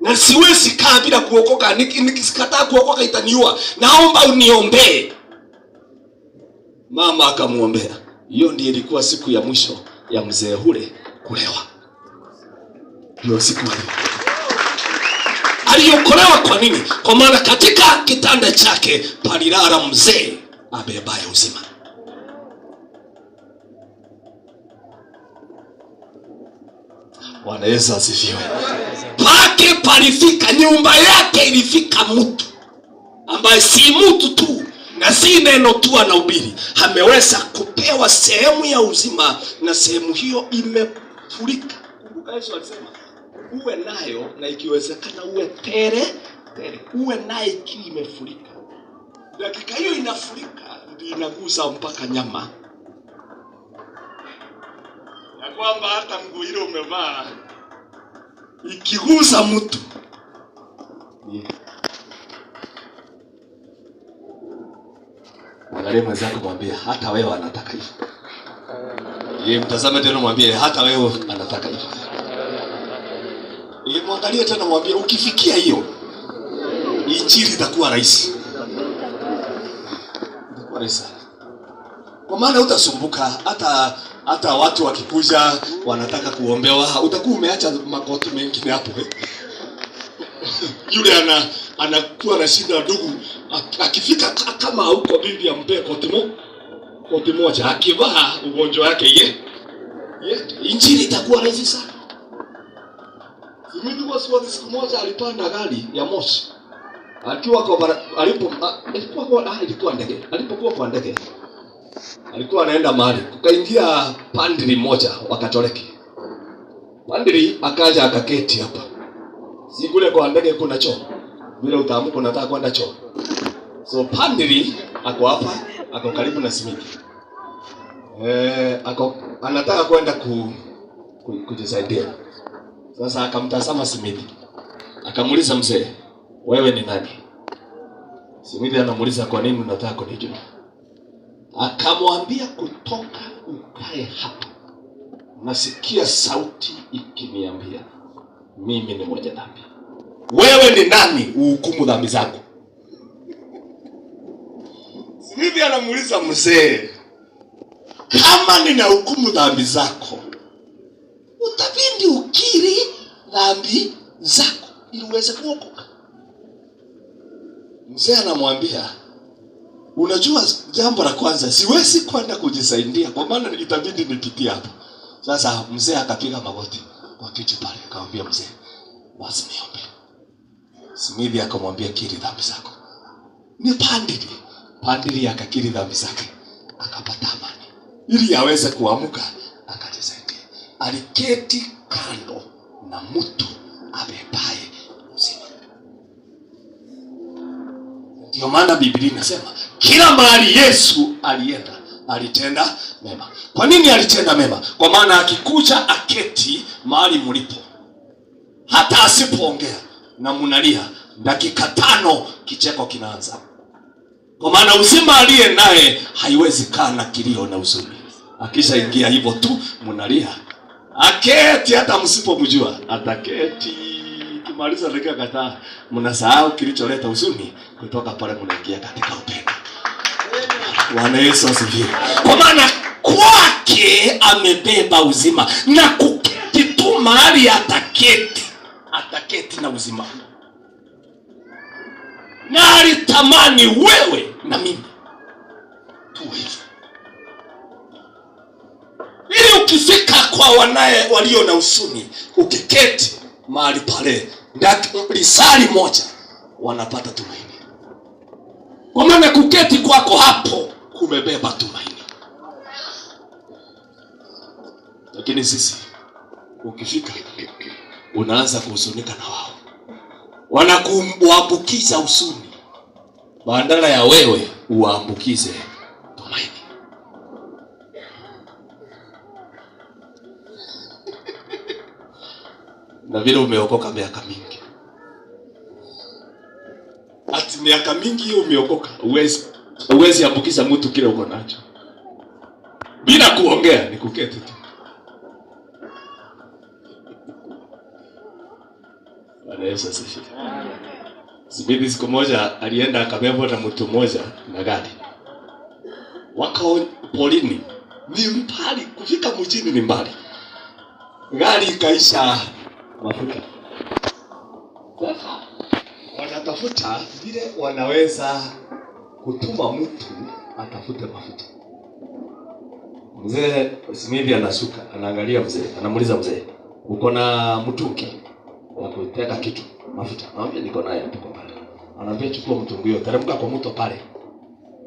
na siwezi kaa bila kuokoka. Nikikataa kuokoka itaniua. Naomba uniombee. Mama akamuombea. Hiyo ndiyo ilikuwa siku ya mwisho ya mzee ule kulewa. Hiyo siku aliokolewa. Kwa nini? Kwa maana katika kitanda chake palilala mzee abebaye uzima. Bwana Yesu asifiwe. Pake palifika, nyumba yake ilifika mtu ambaye si mtu tu na si neno tu anahubiri. Ameweza kupewa sehemu ya uzima na sehemu hiyo imefurika. Kumbuka Yesu alisema uwe nayo na ikiwezekana uwe tele, uwe nayo ikiwa imefurika. Dakika hiyo inafurika ndio inagusa mpaka nyama. Ya kwamba hata nguo ile umevaa ikigusa mtu. Angalia mwenzako mwambie hata wewe anataka hivyo. Yeye mtazame tena mwambie hata wewe anataka hivyo. Yeye mwangalie tena mwambie ukifikia hiyo injili itakuwa rahisi. Itakuwa rahisi. Kwa maana utasumbuka hata watu wakikuja wanataka kuombewa, utakuwa umeacha makoti mengine hapo. Yule anakuwa na shida ndugu, akifika kama huko bibi ampe koti moja, akivaa ugonjwa wake injili itakuwa rahisi sana. Mimi kwa siku moja alipanda gari ya moshi. Alipokuwa kwa ndege. Alikuwa anaenda mahali, kukaingia pandri moja wakatoleki. Pandri akaja akaketi hapa. Si kule kwa ndege kuna choo. Bila utaamka unataka kwenda choo. So pandri ako hapa, ako karibu na simiti. Anataka kwenda kujisaidia. Sasa akamtazama simiti. Akamuuliza mzee, wewe ni nani? Simiti anamuuliza kwa nini unataka kunijua? Akamwambia kutoka ukae hapa. Nasikia sauti ikiniambia mimi ni mwenye dhambi. Wewe ni nani uhukumu dhambi zako? Simiti anamuuliza mzee, kama nina hukumu dhambi zako, utabidi ukiri dhambi zako ili uweze kuokoka. Mzee anamwambia, unajua jambo la kwanza siwezi kwenda kujisaidia kwa maana itabidi nipitie hapa. Sasa mzee akapiga magoti kwa kiti pale, akamwambia mzee, basi niombe. Simiti akamwambia kiri dhambi zako. Ni pandiri akakiri dhambi zake, akapata amani. Ili aweze kuamka akajisaidia. Aliketi kando na mtu abebaye uzima. Ndio maana Biblia inasema kila mahali Yesu alienda alitenda mema. Kwa nini alitenda mema? Kwa maana akikuja aketi mahali mlipo, hata asipoongea na mnalia, dakika 5 kicheko kinaanza. Kwa maana uzima aliye naye haiwezi kaa na kilio na huzuni. Akisha ingia hivyo tu mnalia. Aketi hata msipomjua, ataketi. Kimaliza dakika kadhaa mnasahau kilicholeta huzuni, kutoka pale mnaingia katika upendo. Bwana Yesu asifiwe. Kwa maana kwake amebeba uzima na kuketi tu mahali ataketi na uzima. Na alitamani wewe na mimi tuwe hivyo. Ili ukifika kwa walio na huzuni, ukiketi mahali pale, lisali moja wanapata tumaini. Kwa maana kuketi kwako hapo kumebeba tumaini. Lakini sisi ukifika unaanza kuhuzunika na wao. Wanakuambukiza huzuni badala ya wewe uambukize tumaini. Na vile umeokoka miaka mingi. Ati miaka mingi hiyo umeokoka, uwezi ambukiza mtu kile uko nacho. Bila kuongea ni kuketi tu. Bwana Yesu asifiwe. Sibibi siku moja alienda akabebwa na mtu mmoja na gari. Wakao polini. Ni mbali, kufika mjini ni mbali. Gari ikaisha mafuta. Sasa wanatafuta vile wanaweza kutuma mtu atafute mafuta. Mzee Simithi anasuka, anaangalia mzee, anamuuliza mzee, uko na mtungi wa kuteka kitu mafuta? Anamwambia niko naye hapo pale. Anamwambia chukua mtungi huo, teremka kwa mto pale.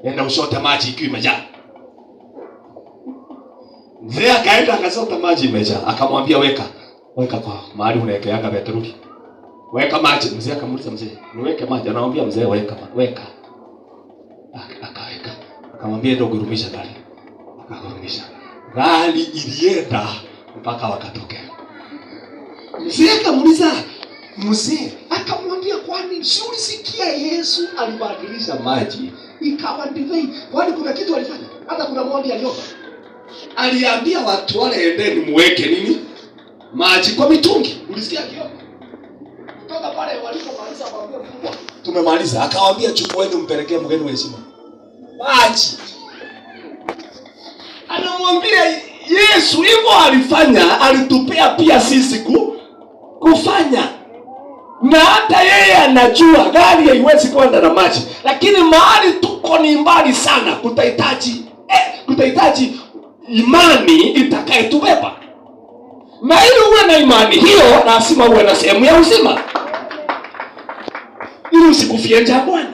Nenda ushote maji ikiwa imejaa. Mzee akaenda akasota maji imejaa, akamwambia weka kwa mahali unawekeanga petroli. Weka maji. Mzee akamuuliza mzee, niweke maji? Anamwambia mzee weka. Akaweka. Akamwambia ndio gurumisha gari. Akagurumisha. Gari ilienda mpaka wakatokea. Mzee akamuuliza mzee, akamwambia kwani si ulisikia Yesu alibadilisha maji ikawa divai? Kwani kuna kitu alifanya? Hata kuna mwambi aliomba. Aliambia watu wale endeni muweke nini? Maji kwa mitungi. Ulisikia hiyo? Kutoka pale walipomaliza akamwambia mkubwa, tumemaliza. Akawaambia chukueni mpelekee mgeni wa heshima maji. Anamwambia Yesu hivyo alifanya, alitupea pia sisi kufanya. Na hata yeye anajua gari haiwezi kwenda na maji, lakini mahali tuko ni mbali sana, kutahitaji imani itakayetubeba. Na ili uwe na imani hiyo, lazima uwe na sehemu ya uzima, ili usikufie jangwani.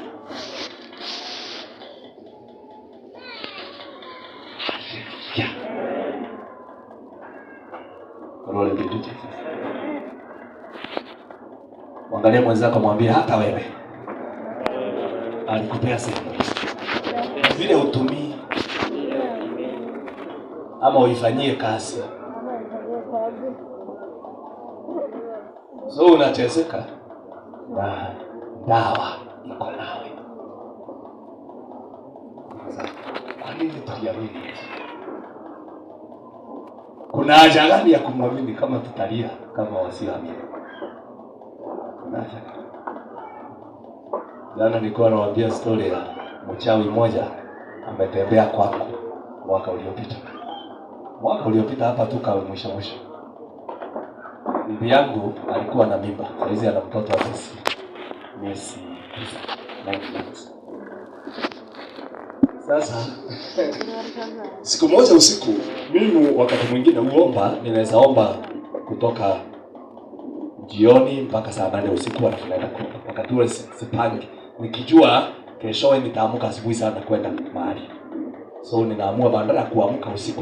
Mwangalie mwenzako, mwambie hata wewe alikupea sehemu vile utumii ama uifanyie kazi. So unateseka na dawa iko nawe. Kwa nini tuliamini? Kuna haja gani ya kumwamini kama tutalia kama wasioamini? Jana nilikuwa nawaambia story ya mchawi mmoja ametembea kwangu mwaka uliopita hapa tuka mwisho. Bibi yangu alikuwa na mimba, saizi ana mtoto wa miezi 9 months. Sasa siku moja usiku, mimi wakati mwingine huomba, ninaweza omba kutoka jioni mpaka saa 8 usiku, alafu naenda kuomba. Wakati ule sipangi, nikijua kesho nitaamka asubuhi sana kwenda mahali. So ninaamua badala ya kuamka usiku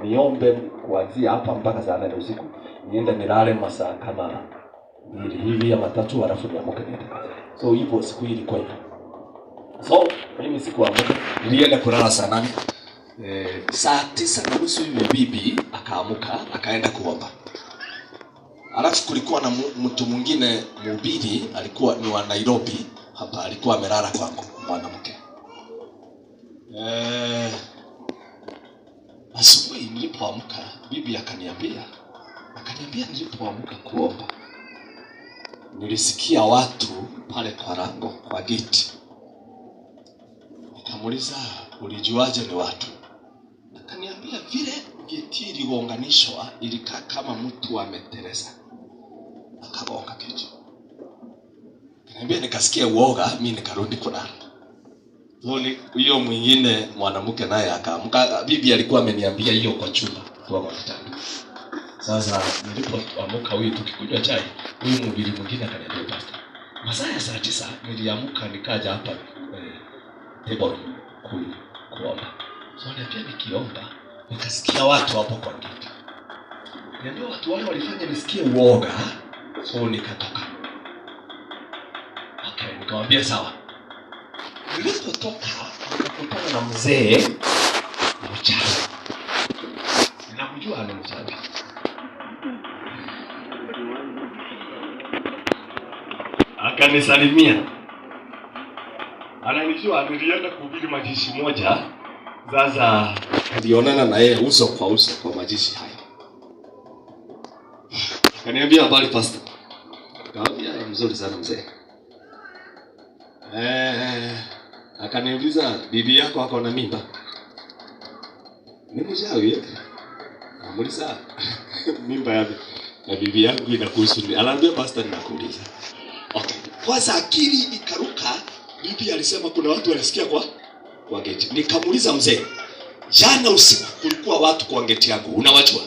niombe kuanzia hapa mpaka saa 8 usiku. Niende nilale masaa kama 2 hivi ama 3, alafu niamke niende kazi. So hivyo siku hii ilikuwa hivyo. So mimi sikuamka, nilienda kulala saa 8. Saa 9:30 hivi bibi akaamka akaenda kuomba. Alafu kulikuwa na mtu mwingine mhubiri, alikuwa ni wa Nairobi hapa, alikuwa amelala kwangu, mwanamke. Asubuhi nilipoamka bibi akaniambia nilipoamka kuomba, nilisikia watu pale kwa lango, kwa gate. Nikamuuliza, ulijuaje ni watu? Akaniambia vile gate iligonganishwa ilikaa kama mtu ameteleza akagonga kichwa. Akaniambia nikasikia uoga, mimi nikarudi kulala. Huyo mwingine mwanamke naye akaamka. Bibi alikuwa ameniambia hiyo kwa chumba kwa kitanda. Sasa nilipoamka huyu tukikunywa chai, huyu mhubiri mwingine akaniambia pastor, masaa ya saa 9 niliamka nikaja hapa table kuomba. So nikiomba nikasikia watu hapo kwa gate. Niambia watu wale walifanya nisikie uoga. So nikatoka. Okay, nikamwambia sawa. Nilipotoka nikakutana na mzee mchawi. Ninakujua ni mchawi. Akanisalimia. Ananijua, nilienda kuhubiri majishi moja. Sasa alionana na yeye uso kwa uso kwa majishi haya. Akaniambia habari pastor. Nikamwambia mzuri sana mzee. Akaniuliza bibi yako ako na mimba? Ni mshauri. Namuuliza mimba ya bibi yangu inakuhusu nini? Anaambia pastor ninakuuliza. Okay. Kwanza akili ikaruka, bibi alisema kuna watu wanasikia kwa geti. Nikamuuliza mzee, jana usiku kulikuwa watu kwa geti yangu, unawajua?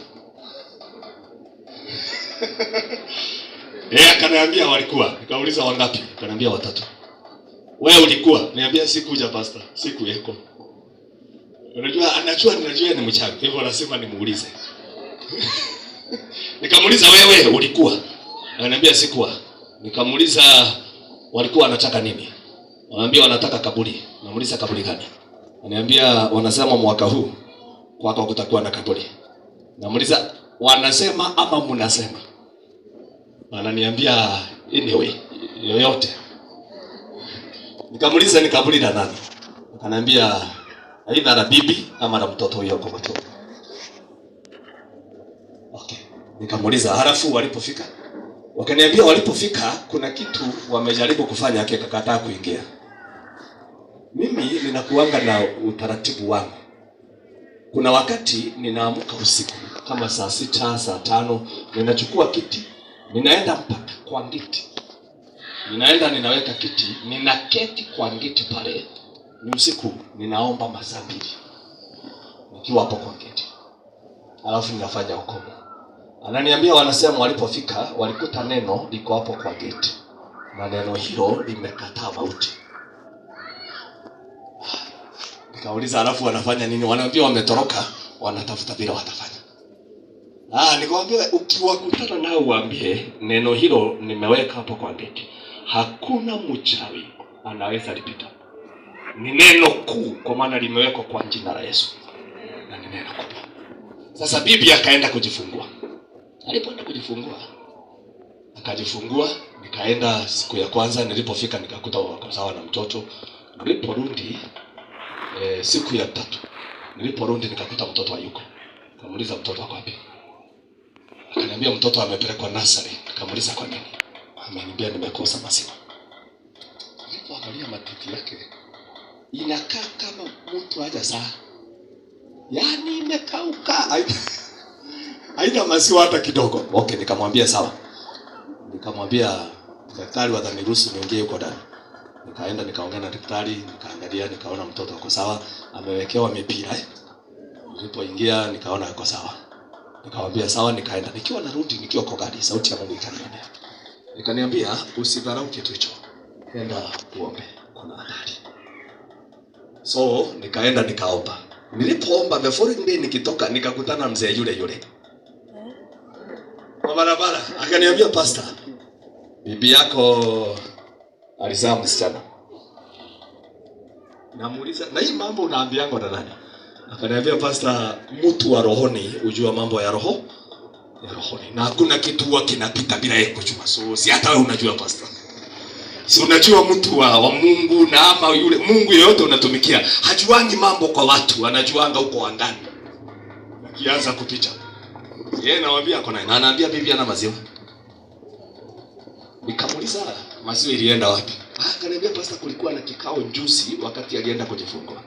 Akaniambia walikuwa. Nikauliza wangapi? Akaniambia 3. Wewe ulikuwa? Niambia sikuja pastor, sikuyeko. Unajua anajua ni mchawi. Hivyo lazima nimuulize. Nikamuuliza wewe ulikuwa? Ananiambia sikuwa. Nikamuuliza walikuwa wanataka nini? Wananiambia wanataka kaburi. Namuuliza kaburi gani? Ananiambia wanasema mwaka huu kwako kutakuwa na kaburi. Namuuliza wanasema ama mnasema? Ananiambia anyway yoyote. Nikamuuliza ni kaburi la nani? Ananiambia aidha la bibi ama la mtoto huyo kwa mtoto. Okay. Nikamuuliza halafu walipofika? Wakaniambia walipofika kuna kitu wamejaribu kufanya akakataa kuingia. Mimi ninakuanga na utaratibu wangu. Kuna wakati ninaamka usiku kama saa 6, saa 5, ninachukua kiti, ninaenda mpaka kwa ngiti. Ninaweka kiti, ninaketi kwa ngiti pale. Ni usiku ninaomba masaa 2. Nikiwa hapo kwa ngiti. Alafu ninafanya hukumu. Ananiambia wanasema walipofika walikuta neno liko hapo kwa gate. Na neno hilo limekataa mauti. Nikauliza alafu wanafanya nini? Wanaambia wametoroka, wanatafuta bila watafanya. Nikamwambia ukiwakutana nao uambie neno hilo nimeweka hapo kwa gate. Hakuna mchawi anaweza lipita. Ni neno kuu kwa maana limewekwa kwa jina la Yesu. Na ni neno kuu. Sasa bibi akaenda kujifungua. Alipoenda kujifungua, akajifungua, nikaenda siku ya kwanza, nilipofika nikakuta wako sawa na mtoto. Niliporudi siku ya 3. Niliporudi nikakuta mtoto hayuko. Nikamuuliza mtoto wako wapi? Akaniambia mtoto amepelekwa nursery. Nikamuuliza kwa nini? Ameniambia nimekosa maziwa. Nilipoangalia matiti yake inakaa kama mtu haja saa. Yaani imekauka. Haina maziwa hata kidogo. Okay, nikamwambia sawa. Nikamwambia daktari wataniruhusu niingie huko ndani. Nikaenda nikaongea na daktari, nikaangalia nikaona mtoto yuko sawa, amewekewa mipira. Nilipoingia nikaona yuko sawa. Nikamwambia sawa, nikaenda. Nikiwa narudi nikiwa kwa gari, sauti ya Mungu ikaniambia. Ikaniambia usidharau kitu hicho. Enda uombe, kuna hatari. So nikaenda nikaomba. Nilipoomba the following day nikitoka nikakutana mzee yule. Kwa barabara akaniambia pastor, bibi yako alizaa msichana. Namuuliza na hii mambo unaambiango na nani? Akaniambia pastor, mtu wa rohoni ujua mambo ya rohoni. Na hakuna kitu huwa kinapita bila yeye kujua. So si hata wewe unajua pastor. Si unajua mtu wa Mungu na ama yule Mungu yeyote unatumikia hajuangi mambo kwa watu, anajuanga huko angani. Akianza kupita. Yeye nawaambia kuna na anaambia bibi ana maziwa. Nikamuuliza maziwa ilienda wapi? Akaniambia pastor, kulikuwa na kikao juzi wakati alienda kujifungua.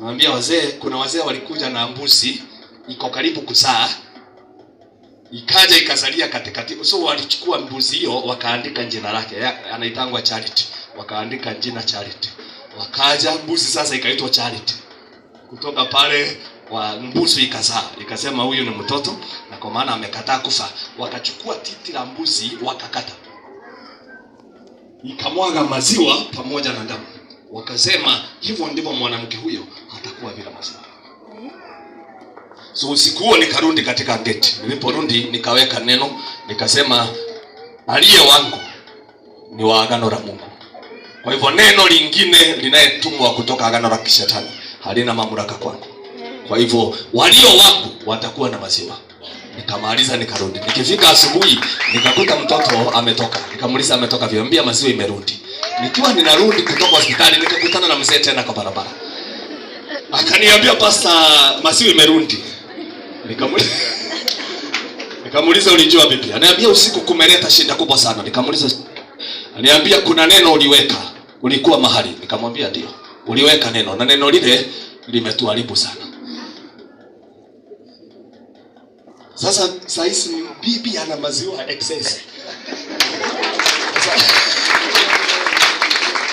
Naambia wazee, kuna wazee walikuja na mbuzi iko karibu kuzaa. Ikaja ikazalia katikati. So walichukua mbuzi hiyo wakaandika jina lake. Anaitangwa Charity. Wakaandika jina Charity. Wakaja mbuzi sasa ikaitwa Charity. Kutoka pale wa mbuzi ikazaa. Ikasema huyu ni mtoto na kwa maana amekataa kufa. Wakachukua titi la mbuzi wakakata. Ikamwaga maziwa pamoja na damu. Wakasema hivyo ndivyo mwanamke huyo atakuwa bila maziwa. So usiku huo nikarudi katika gate. Niliporudi nikaweka neno, nikasema aliye wangu ni wa agano la Mungu. Kwa hivyo neno lingine linayetumwa kutoka agano la kishetani halina mamlaka kwangu. Kwa hivyo walio wangu watakuwa na maziwa. Nikamaliza nikarudi. Nikifika asubuhi nikakuta mtoto ametoka. Nikamuuliza ametoka vipi? Ambia maziwa imerudi. Nikiwa ninarudi kutoka hospitali nikakutana na mzee tena kwa barabara. Akaniambia pastor, maziwa imerudi. Nikamuuliza ulijua vipi? Ananiambia usiku kumeleta shida kubwa sana. Nikamuuliza, ananiambia kuna neno uliweka, ulikuwa mahali. Nikamwambia ndio. Uliweka neno na neno lile limetuharibu sana. Sasa saisi bibi ana maziwa excess.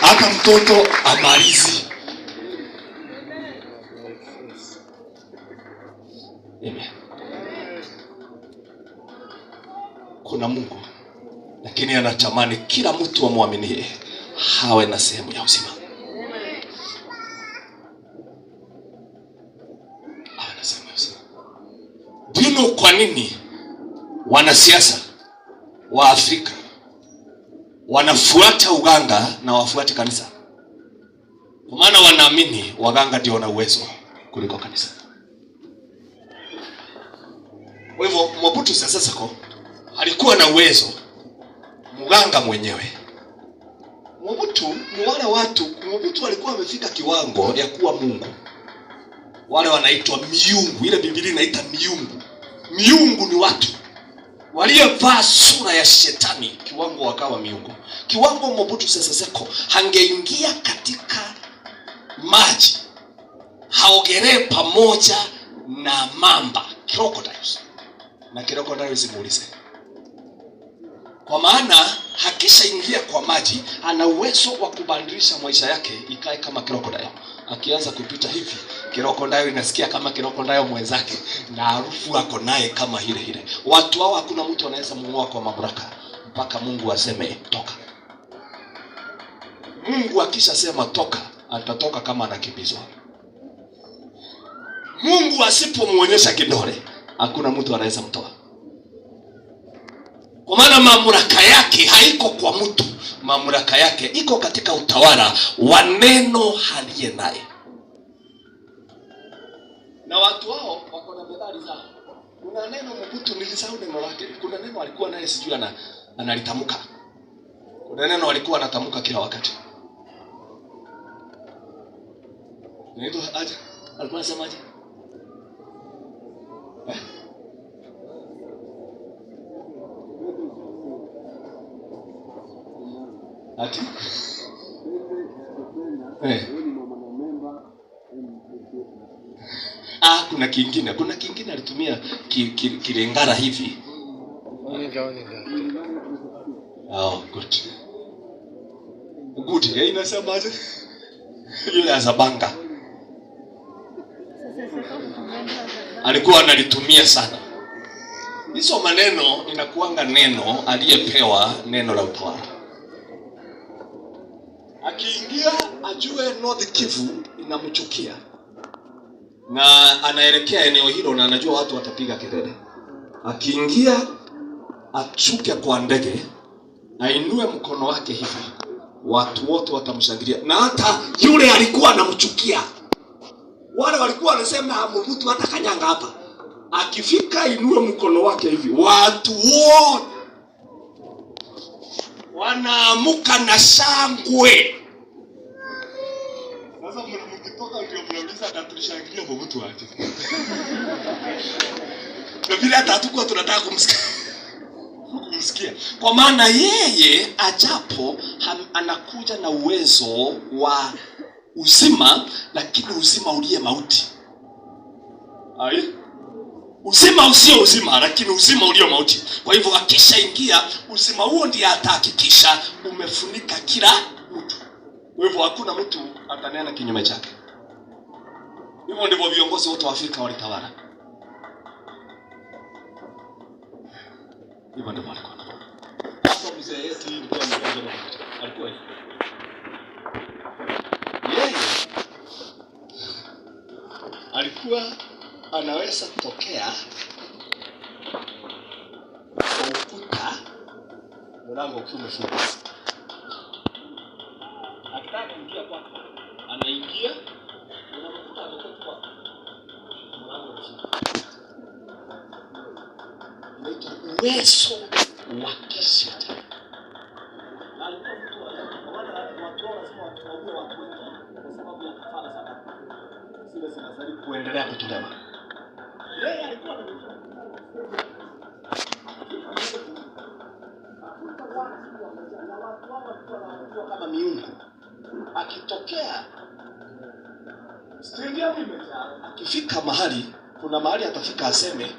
Hata mtoto amalizi. Amen. Kuna Mungu, lakini anatamani kila mtu amwaminie hawe na sehemu ya uzima. Hawe na sehemu ya uzima. Dino, kwa nini wanasiasa wa Afrika wanafuata uganga na wafuate kanisa? Kwa maana wanaamini waganga ndio wana uwezo kuliko kanisa. Kwa hivyo Mobutu Sese Seko alikuwa na uwezo, mganga mwenyewe. Mobutu ni wale watu, Mobutu alikuwa amefika kiwango ya kuwa Mungu. Wale wanaitwa miungu, ile Biblia inaita miungu. Miungu ni watu waliovaa sura ya shetani, kiwango wakawa miungu. Kiwango Mobutu Sese Seko hangeingia katika maji haogelee pamoja na mamba, crocodiles. Na crocodiles muulize. Kwa maana hakisha ingia kwa maji, ana uwezo wa kubadilisha maisha yake ikae kama crocodile. Akianza kupita hivi, crocodile inasikia kama crocodile mwenzake na harufu ako naye kama ile. Watu hao hakuna mtu anaweza muoa kwa mamlaka mpaka Mungu aseme toka. Mungu akisha sema toka, atatoka kama anakimbizwa. Mungu asipomuonyesha kidole, hakuna mtu anaweza mtoa. Kwa maana mamlaka yake haiko kwa mtu, mamlaka yake iko katika utawala wa neno aliye naye. Na watu hao wako na methali zao. Kuna neno Mobutu nilisahau neno lake. Kuna neno alikuwa naye sijui analitamka. Kuna neno alikuwa anatamka kila wakati. Neno aje? Alikuwa anasema aje? Ati? Kuna kingine alitumia kilengara hivi. Good. Good. Inasema aje? Yule azabanga. Alikuwa analitumia sana. Hizo maneno inakuanga neno aliyepewa neno la utawala. Akiingia ajue North Kivu inamchukia. Na anaelekea eneo hilo na anajua watu watapiga kelele. Akiingia achuke kwa ndege, ainue mkono wake hivi, watu wote watamshangilia. Na hata yule alikuwa anamchukia, wale walikuwa wanasema Mobutu hata kanyanga hapa, akifika inue mkono wake hivi, watu wote wanaamuka na shangwe. Sasa mkitoka ndio mnauliza atatushangilia Mobutu wapi? Na bila hata hatukuwa tunataka kumsikia. Kwa maana yeye ajapo anakuja na uwezo wa uzima, lakini uzima uliye mauti. Uzima usio uzima, lakini uzima ulio mauti. Kwa hivyo akishaingia uzima huo ndiye atahakikisha umefunika kila mtu. Kwa hivyo hakuna mtu atanena kinyume chake. Hivyo ndivyo viongozi wote wa Afrika walitawala. Hivyo ndivyo walikuwa. Hapo mzee yetu alikuwa hivi. Yeye alikuwa anaweza kutokea kwa ukuta mlango ukiwa umefungwa. Akitaka kuingia kwako, anaingia unakuta ametoka kwako. Mlango umefungwa. Ni uwezo wa kishetani. Alikuwa mtu watu wanasema watu wengi kwa sababu ya kafara sana. Sile zinazidi kuendelea kutolewa. Yeye alikuwa anajua akitokea stadium imejaa, akifika mahali, kuna mahali atafika aseme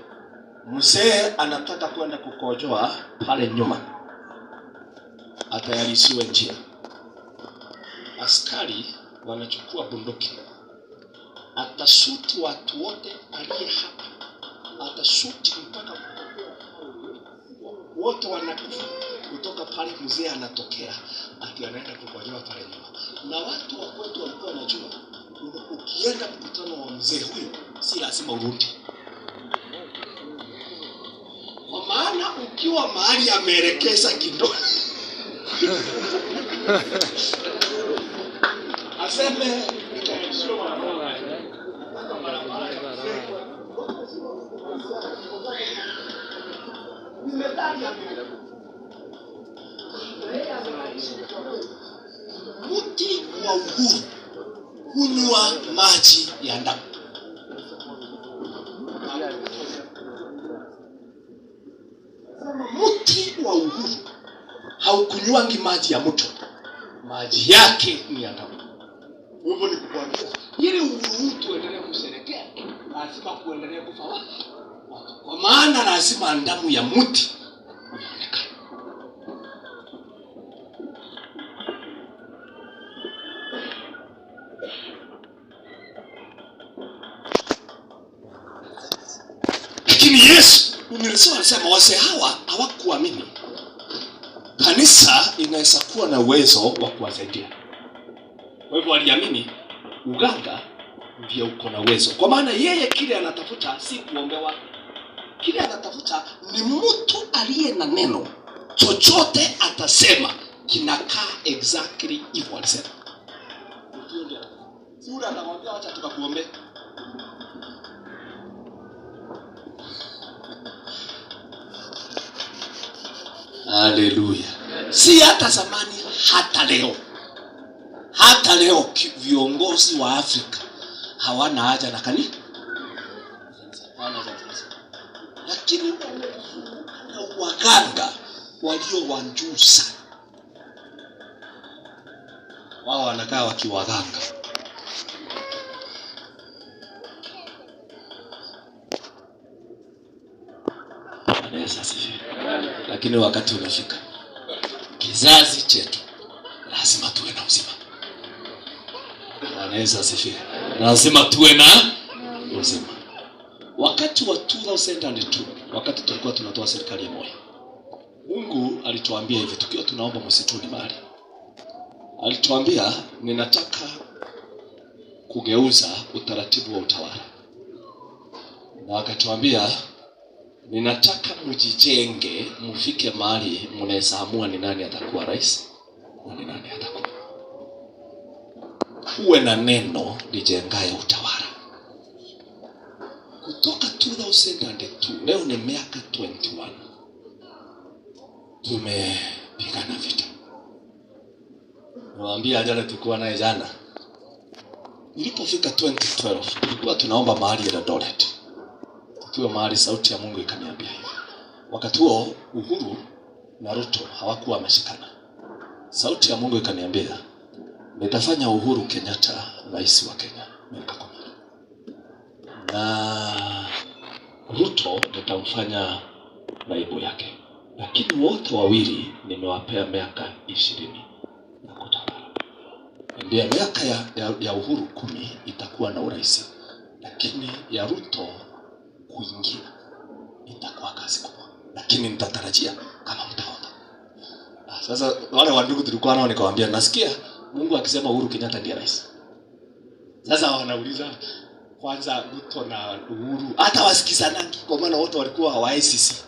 mzee anataka kwenda kukojoa pale nyuma, atayarishiwe njia. Askari wanachukua bunduki, atashuti watu wote aliye hapa, atashuti mpaka wote wanakufa kutoka pale mzee anatokea ati anaenda kukojoa pale nyuma. Na watu wa kwetu walikuwa wanajua ukienda mkutano wa mzee huyo si lazima urudi, kwa maana ukiwa mahali ameelekeza kidogo aseme mti wa uhuru kunywa maji ya damu. Mti wa uhuru haukunywangi maji ya mto, maji yake ni ya damu. Hivyo ni kukwambia ili uhuru tuendelee kusherehekea, lazima kuendelee kufa watu, kwa maana lazima damu ya mti ionekane. Lakini Yesu alisema wase hawa hawakuamini. Kanisa inaweza kuwa na uwezo wa kuwasaidia. Kwa hivyo waliamini uganga ndio uko na uwezo. Kwa maana yeye kile anatafuta si kuombewa. Kile anatafuta ni mtu aliye na neno. Chochote atasema kinakaa exactly hivyo alisema. Sura anamwambia acha tukakuombe. Haleluya. Si hata zamani, hata leo. Hata leo viongozi wa Afrika hawana haja na kanisa. Lakini na waganga walio wa juu sana, wao wanakaa wakiwaganga. Lakini wakati unafika, kizazi chetu lazima tuwe na uzima. Anaweza asifiwe. Lazima tuwe na uzima. Wakati wa 2002, wakati tulikuwa tunatoa serikali ya Moi, Mungu alituambia hivi tukiwa tunaomba msituni mahali. Alituambia ninataka kugeuza utaratibu wa utawala. Na akatuambia ninataka mjijenge, mfike mahali mnaweza amua ni nani atakuwa rais na ni nani atakuwa. Uwe na neno lijengaye utawala. Kutoka 2002 leo ni miaka 21. Tumepigana vita. Nawaambia jana tulikuwa naye jana. Ilipofika 2012 tulikuwa tunaomba mahali ya Eldoret. Tukiwa mahali sauti ya Mungu ikaniambia hivi. Wakati huo Uhuru na Ruto hawakuwa wameshikana. Sauti ya Mungu ikaniambia nitafanya Uhuru Kenyatta rais wa Kenya miaka 10. Na Ruto nitamfanya naibu yake. Lakini wote wawili nimewapea miaka 20 na kutawala. Ndio miaka ya Uhuru 10 itakuwa na urais. Lakini ya Ruto kuingia itakuwa kazi kubwa. Lakini nitatarajia kama mtaomba. Sasa wale wandugu tulikuwa nao nikawaambia nasikia Mungu akisema Uhuru Kenyatta ndiye rais. Sasa wanauliza kwanza Ruto na Uhuru hata wasikizanangi, kwa maana wote walikuwa hawaisisi.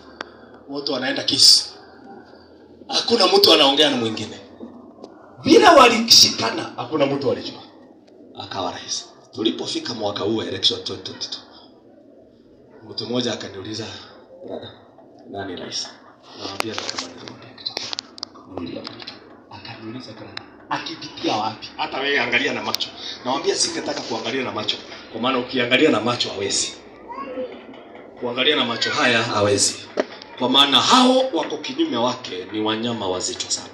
Wote wanaenda kisi. Hakuna mtu anaongea na mwingine. Bila walishikana hakuna mtu alijua. Akawa rais. Tulipofika mwaka huu election 2022. Mtu mmoja akaniuliza, "Brother, nani rais?" Naambia kama nilivyoambia kitambo. Akaniuliza brother, akipitia wapi? Hata wewe angalia na macho. Naambia singetaka kuangalia na macho. Kwa maana ukiangalia na macho hawezi. Kuangalia na macho haya hawezi. Kwa maana hao wako kinyume wake ni wanyama wazito sana.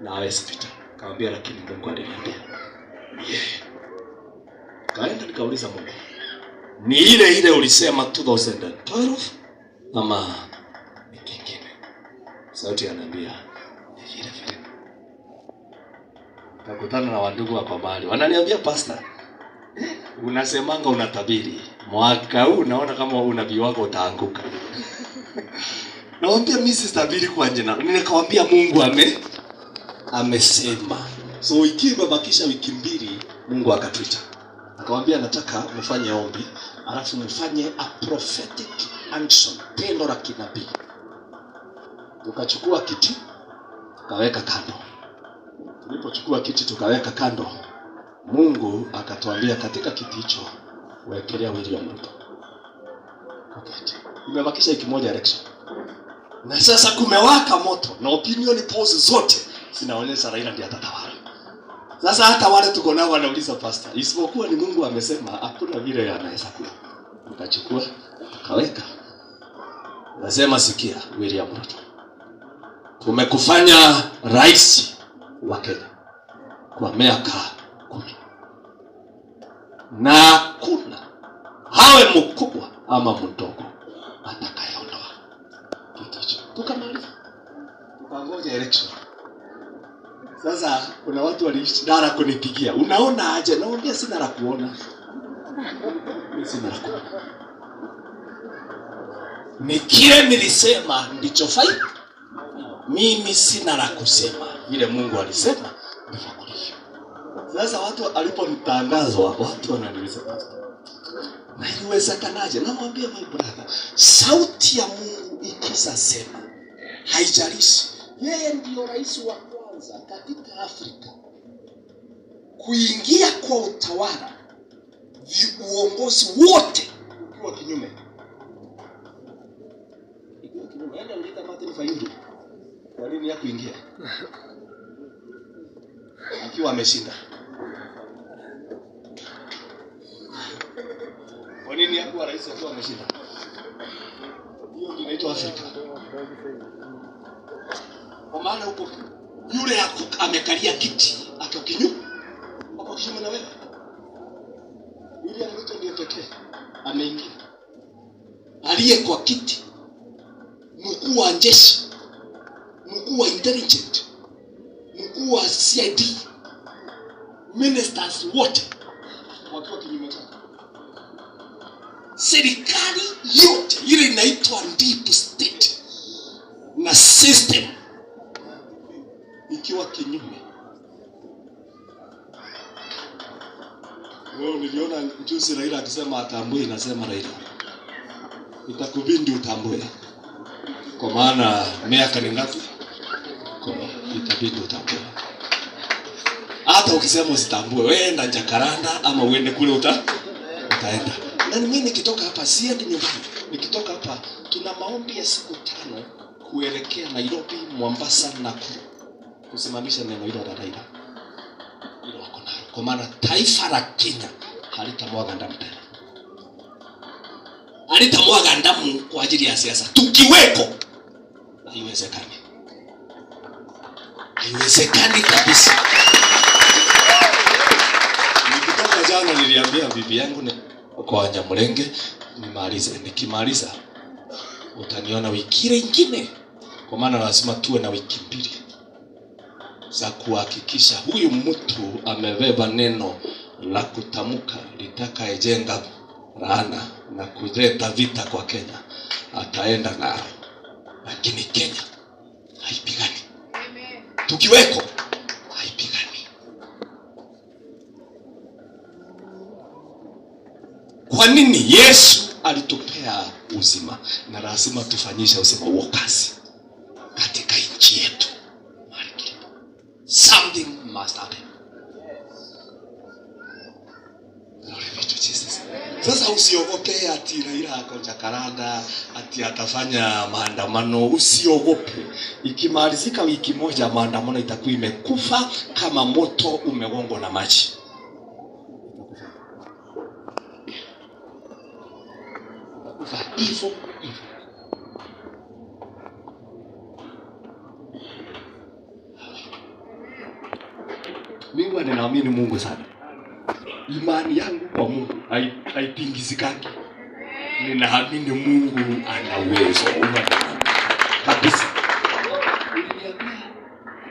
Na hawezi pita. Kaambia lakini Mungu aliniambia Kaenda nikauliza Mungu, ni ile ulisema 2012 ama ni kingine? Sauti ananiambia ni vile vile. Nakutana na wandugu wako mbali, wananiambia pastor, unasemanga unatabiri mwaka huu, naona kama unabii wako utaanguka. Naambia mimi sitabiri kwa jina. Nikawaambia Mungu amesema. So ikibakisha wiki mbili, Mungu akatuita. Akamwambia nataka mfanye ombi, alafu mfanye a prophetic action, tendo la kinabii. Tukachukua kiti, tukaweka kando. Tulipochukua kiti tukaweka kando, Mungu akatuambia katika kiti hicho wekelea William Ruto. Okay. Imebakisha wiki moja election. Na sasa kumewaka moto na opinion polls zote zinaonyesha Raila ndiye atatawala. Sasa hata wale tuko nao wanauliza pastor, isipokuwa ni Mungu amesema hakuna vile anaweza kuwa. Tukachukua, tukaweka. Nasema sikia William Ruto, tumekufanya rais wa Kenya kwa miaka 10. Na kuna hawe mkubwa ama mdogo atakayeondoa kiti hicho. Tukamaliza. Tukangoja election. Sasa kuna watu walishindana kunipigia. Unaona aje? Naambia sina la kuona. Sina la kuona. Ni kile nilisema ndicho fai. Mimi sina la kusema. Vile Mungu alisema ndivyo kulivyo. Sasa watu aliponitangazwa, watu wananiuliza pastor, na iliwezekanaje? Namwambia my brother, sauti ya Mungu ikisema haijalishi. Yeye ndio rais wa kwanza katika Afrika kuingia kwa utawala, uongozi wote ukiwa kinyume. Ikiwa kinyume, yeye ndio Martin Fayulu. Kwa nini yako kuingia? Akiwa ameshinda. Kwa nini yako rais akiwa ameshinda? Hiyo ndio inaitwa Afrika. Kwa maana huko yule amekalia kiti akakinyu hapo kinyume na wewe. Yule Ruto ndio pekee ameingia. Aliye kwa kiti, mkuu wa jeshi, mkuu wa intelligence, mkuu wa CID, ministers wote wakiwa kinyume chake. Serikali yote ile inaitwa deep state na system ikiwa kinyume. Wewe niliona juzi Raila akisema atambue, inasema Raila itakubidi utambue. Kwa maana miaka ni ngapi? Itabidi utambue. Hata ukisema usitambue, wewe enda Jakaranda ama uende kule utaenda. Na mimi nikitoka hapa siendi nyumbani. Nikitoka hapa tuna maombi ya siku 5 kuelekea Nairobi, Mombasa na kusimamisha neno hilo la Raila. Hilo wako nalo. Kwa maana taifa la Kenya halitamwaga damu tena. Halitamwaga damu kwa ajili ya siasa. Tukiweko haiwezekani. Haiwezekani kabisa. Nikitoka jana niliambia bibi yangu kwa Wanyamulenge nimalize. Nikimaliza utaniona wiki nyingine. Kwa maana lazima tuwe na wiki 2 za kuhakikisha huyu mtu amebeba neno la kutamka litakayejenga laana na kuleta vita kwa Kenya, ataenda nalo. Lakini Kenya haipigani. Amen. Tukiweko haipigani. Kwa nini? Yesu alitupea uzima na lazima tufanyishe uzima huo kazi katika nchi yetu. Something must happen. Glory be to Jesus. Sasa usiogope ati Raila ako Jakaranda ati atafanya maandamano. Usiogope. Ikimalizika wiki moja maandamano itakuwa imekufa kama moto umegongwa na maji. Itakufa hivyo. Mimi ninaamini Mungu sana. imani yangu kwa Mungu haipingizikaki. Ninaamini Mungu ana uwezo kabisa.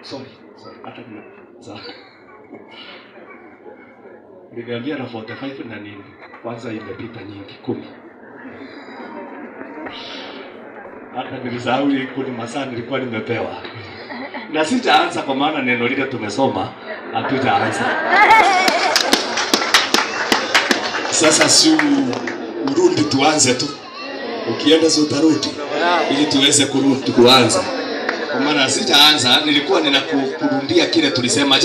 Sorry. Hata sawa. Niliambia na 45 na nini? Kwanza imepita nyingi 10. Hata nilisahau ni masaa nilikuwa nimepewa. Na sitaanza kwa maana neno lile tumesoma hatutaanza. Sasa si urudi tuanze tu. Ukienda sio utarudi ili tuweze kurudi kuanza. Kwa maana sitaanza, nilikuwa ninakurundia kile tulisema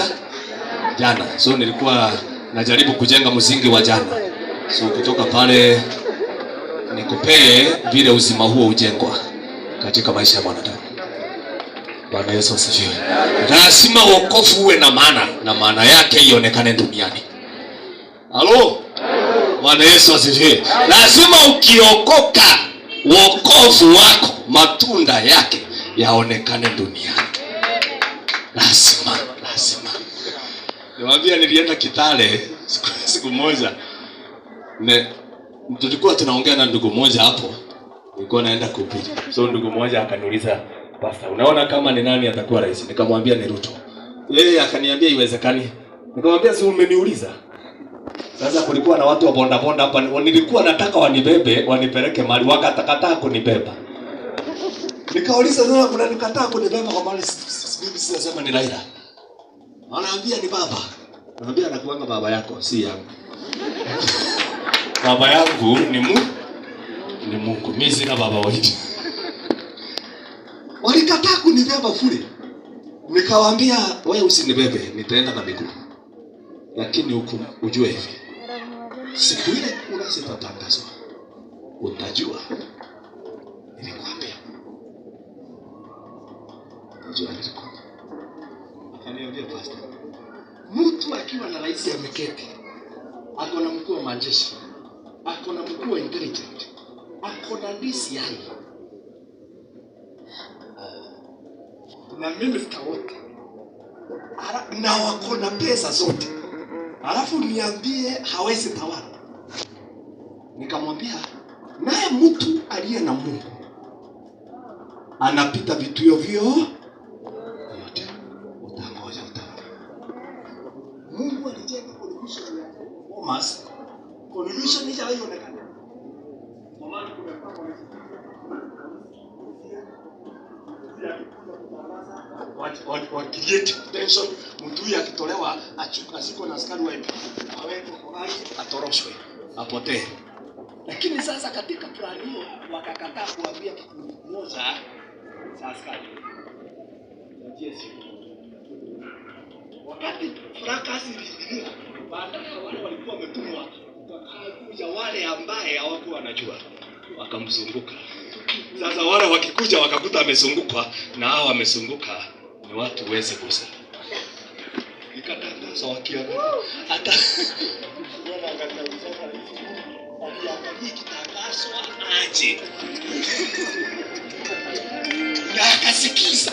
jana. So nilikuwa najaribu kujenga msingi wa jana. So kutoka pale nikupee vile uzima huo ujengwa katika maisha ya mwanadamu. Bwana Yesu asifiwe. Lazima wokovu uwe na maana, na maana yake ionekane duniani. Halo? Bwana Yesu asifiwe. Lazima ukiokoka, wokovu wako, matunda yake yaonekane duniani. Lazima. Niwaambia nilienda Kitale siku moja. Tulikuwa tunaongea na ndugu mmoja hapo. Nilikuwa naenda kuhubiri. So ndugu mmoja akaniuliza, "Pastor, unaona kama ni nani atakuwa rais?" Nikamwambia ni Ruto. Yeye akaniambia iwezekani. Nikamwambia si umeniuliza. Sasa kulikuwa na watu wa bonda hapa, nilikuwa nataka wanibebe, wanipeleke mahali, wakatakataa kunibeba. Nikauliza sasa kuna nikataa kunibeba kwa maana mimi sisema ni Raila. Anaambia ni baba. Anaambia anakuanga baba yako, si yangu. Baba yangu ni Mungu. Mimi sina baba wote. Walikataa kunibeba kule. Nikawaambia wewe usinibebe, nitaenda na miguu. Lakini huku ujue hivi. Siku ile kura zitatangazwa. Utajua. Nilikwambia. Nilikwambia. Akaniambia pastor, mtu akiwa na rais ameketi, ako na mkuu wa majeshi, ako na mkuu wa intelligence, ako na DCI, na minister wote, na wako na pesa zote, alafu niambie hawezi tawala. Nikamwambia naye mtu aliye na Mungu anapita vitu hivyo yote. Utangoja utaona. Mungu alijenga condition ya Thomas. Condition hiyo haionekani. Kwa maana kuna kama what create tension, mtu akitolewa achuka siko na askari wa aweko kwa atoroshwe apotee. Lakini sasa katika plani hiyo wakakataa kuambia kitu kimoja cha askari. Yesu. Wakati frakasi iliingia, baadaye wale walikuwa wametumwa wakakuja wale ambaye hawakuwa wanajua, wakamzunguka. Sasa wale wakikuja wakakuta amezungukwa na hao wamezunguka ni watu weze kusa. Nikatanga sawa kiangalia hata wala akatauza aliangalia kitangazo aje. Na akasikiza.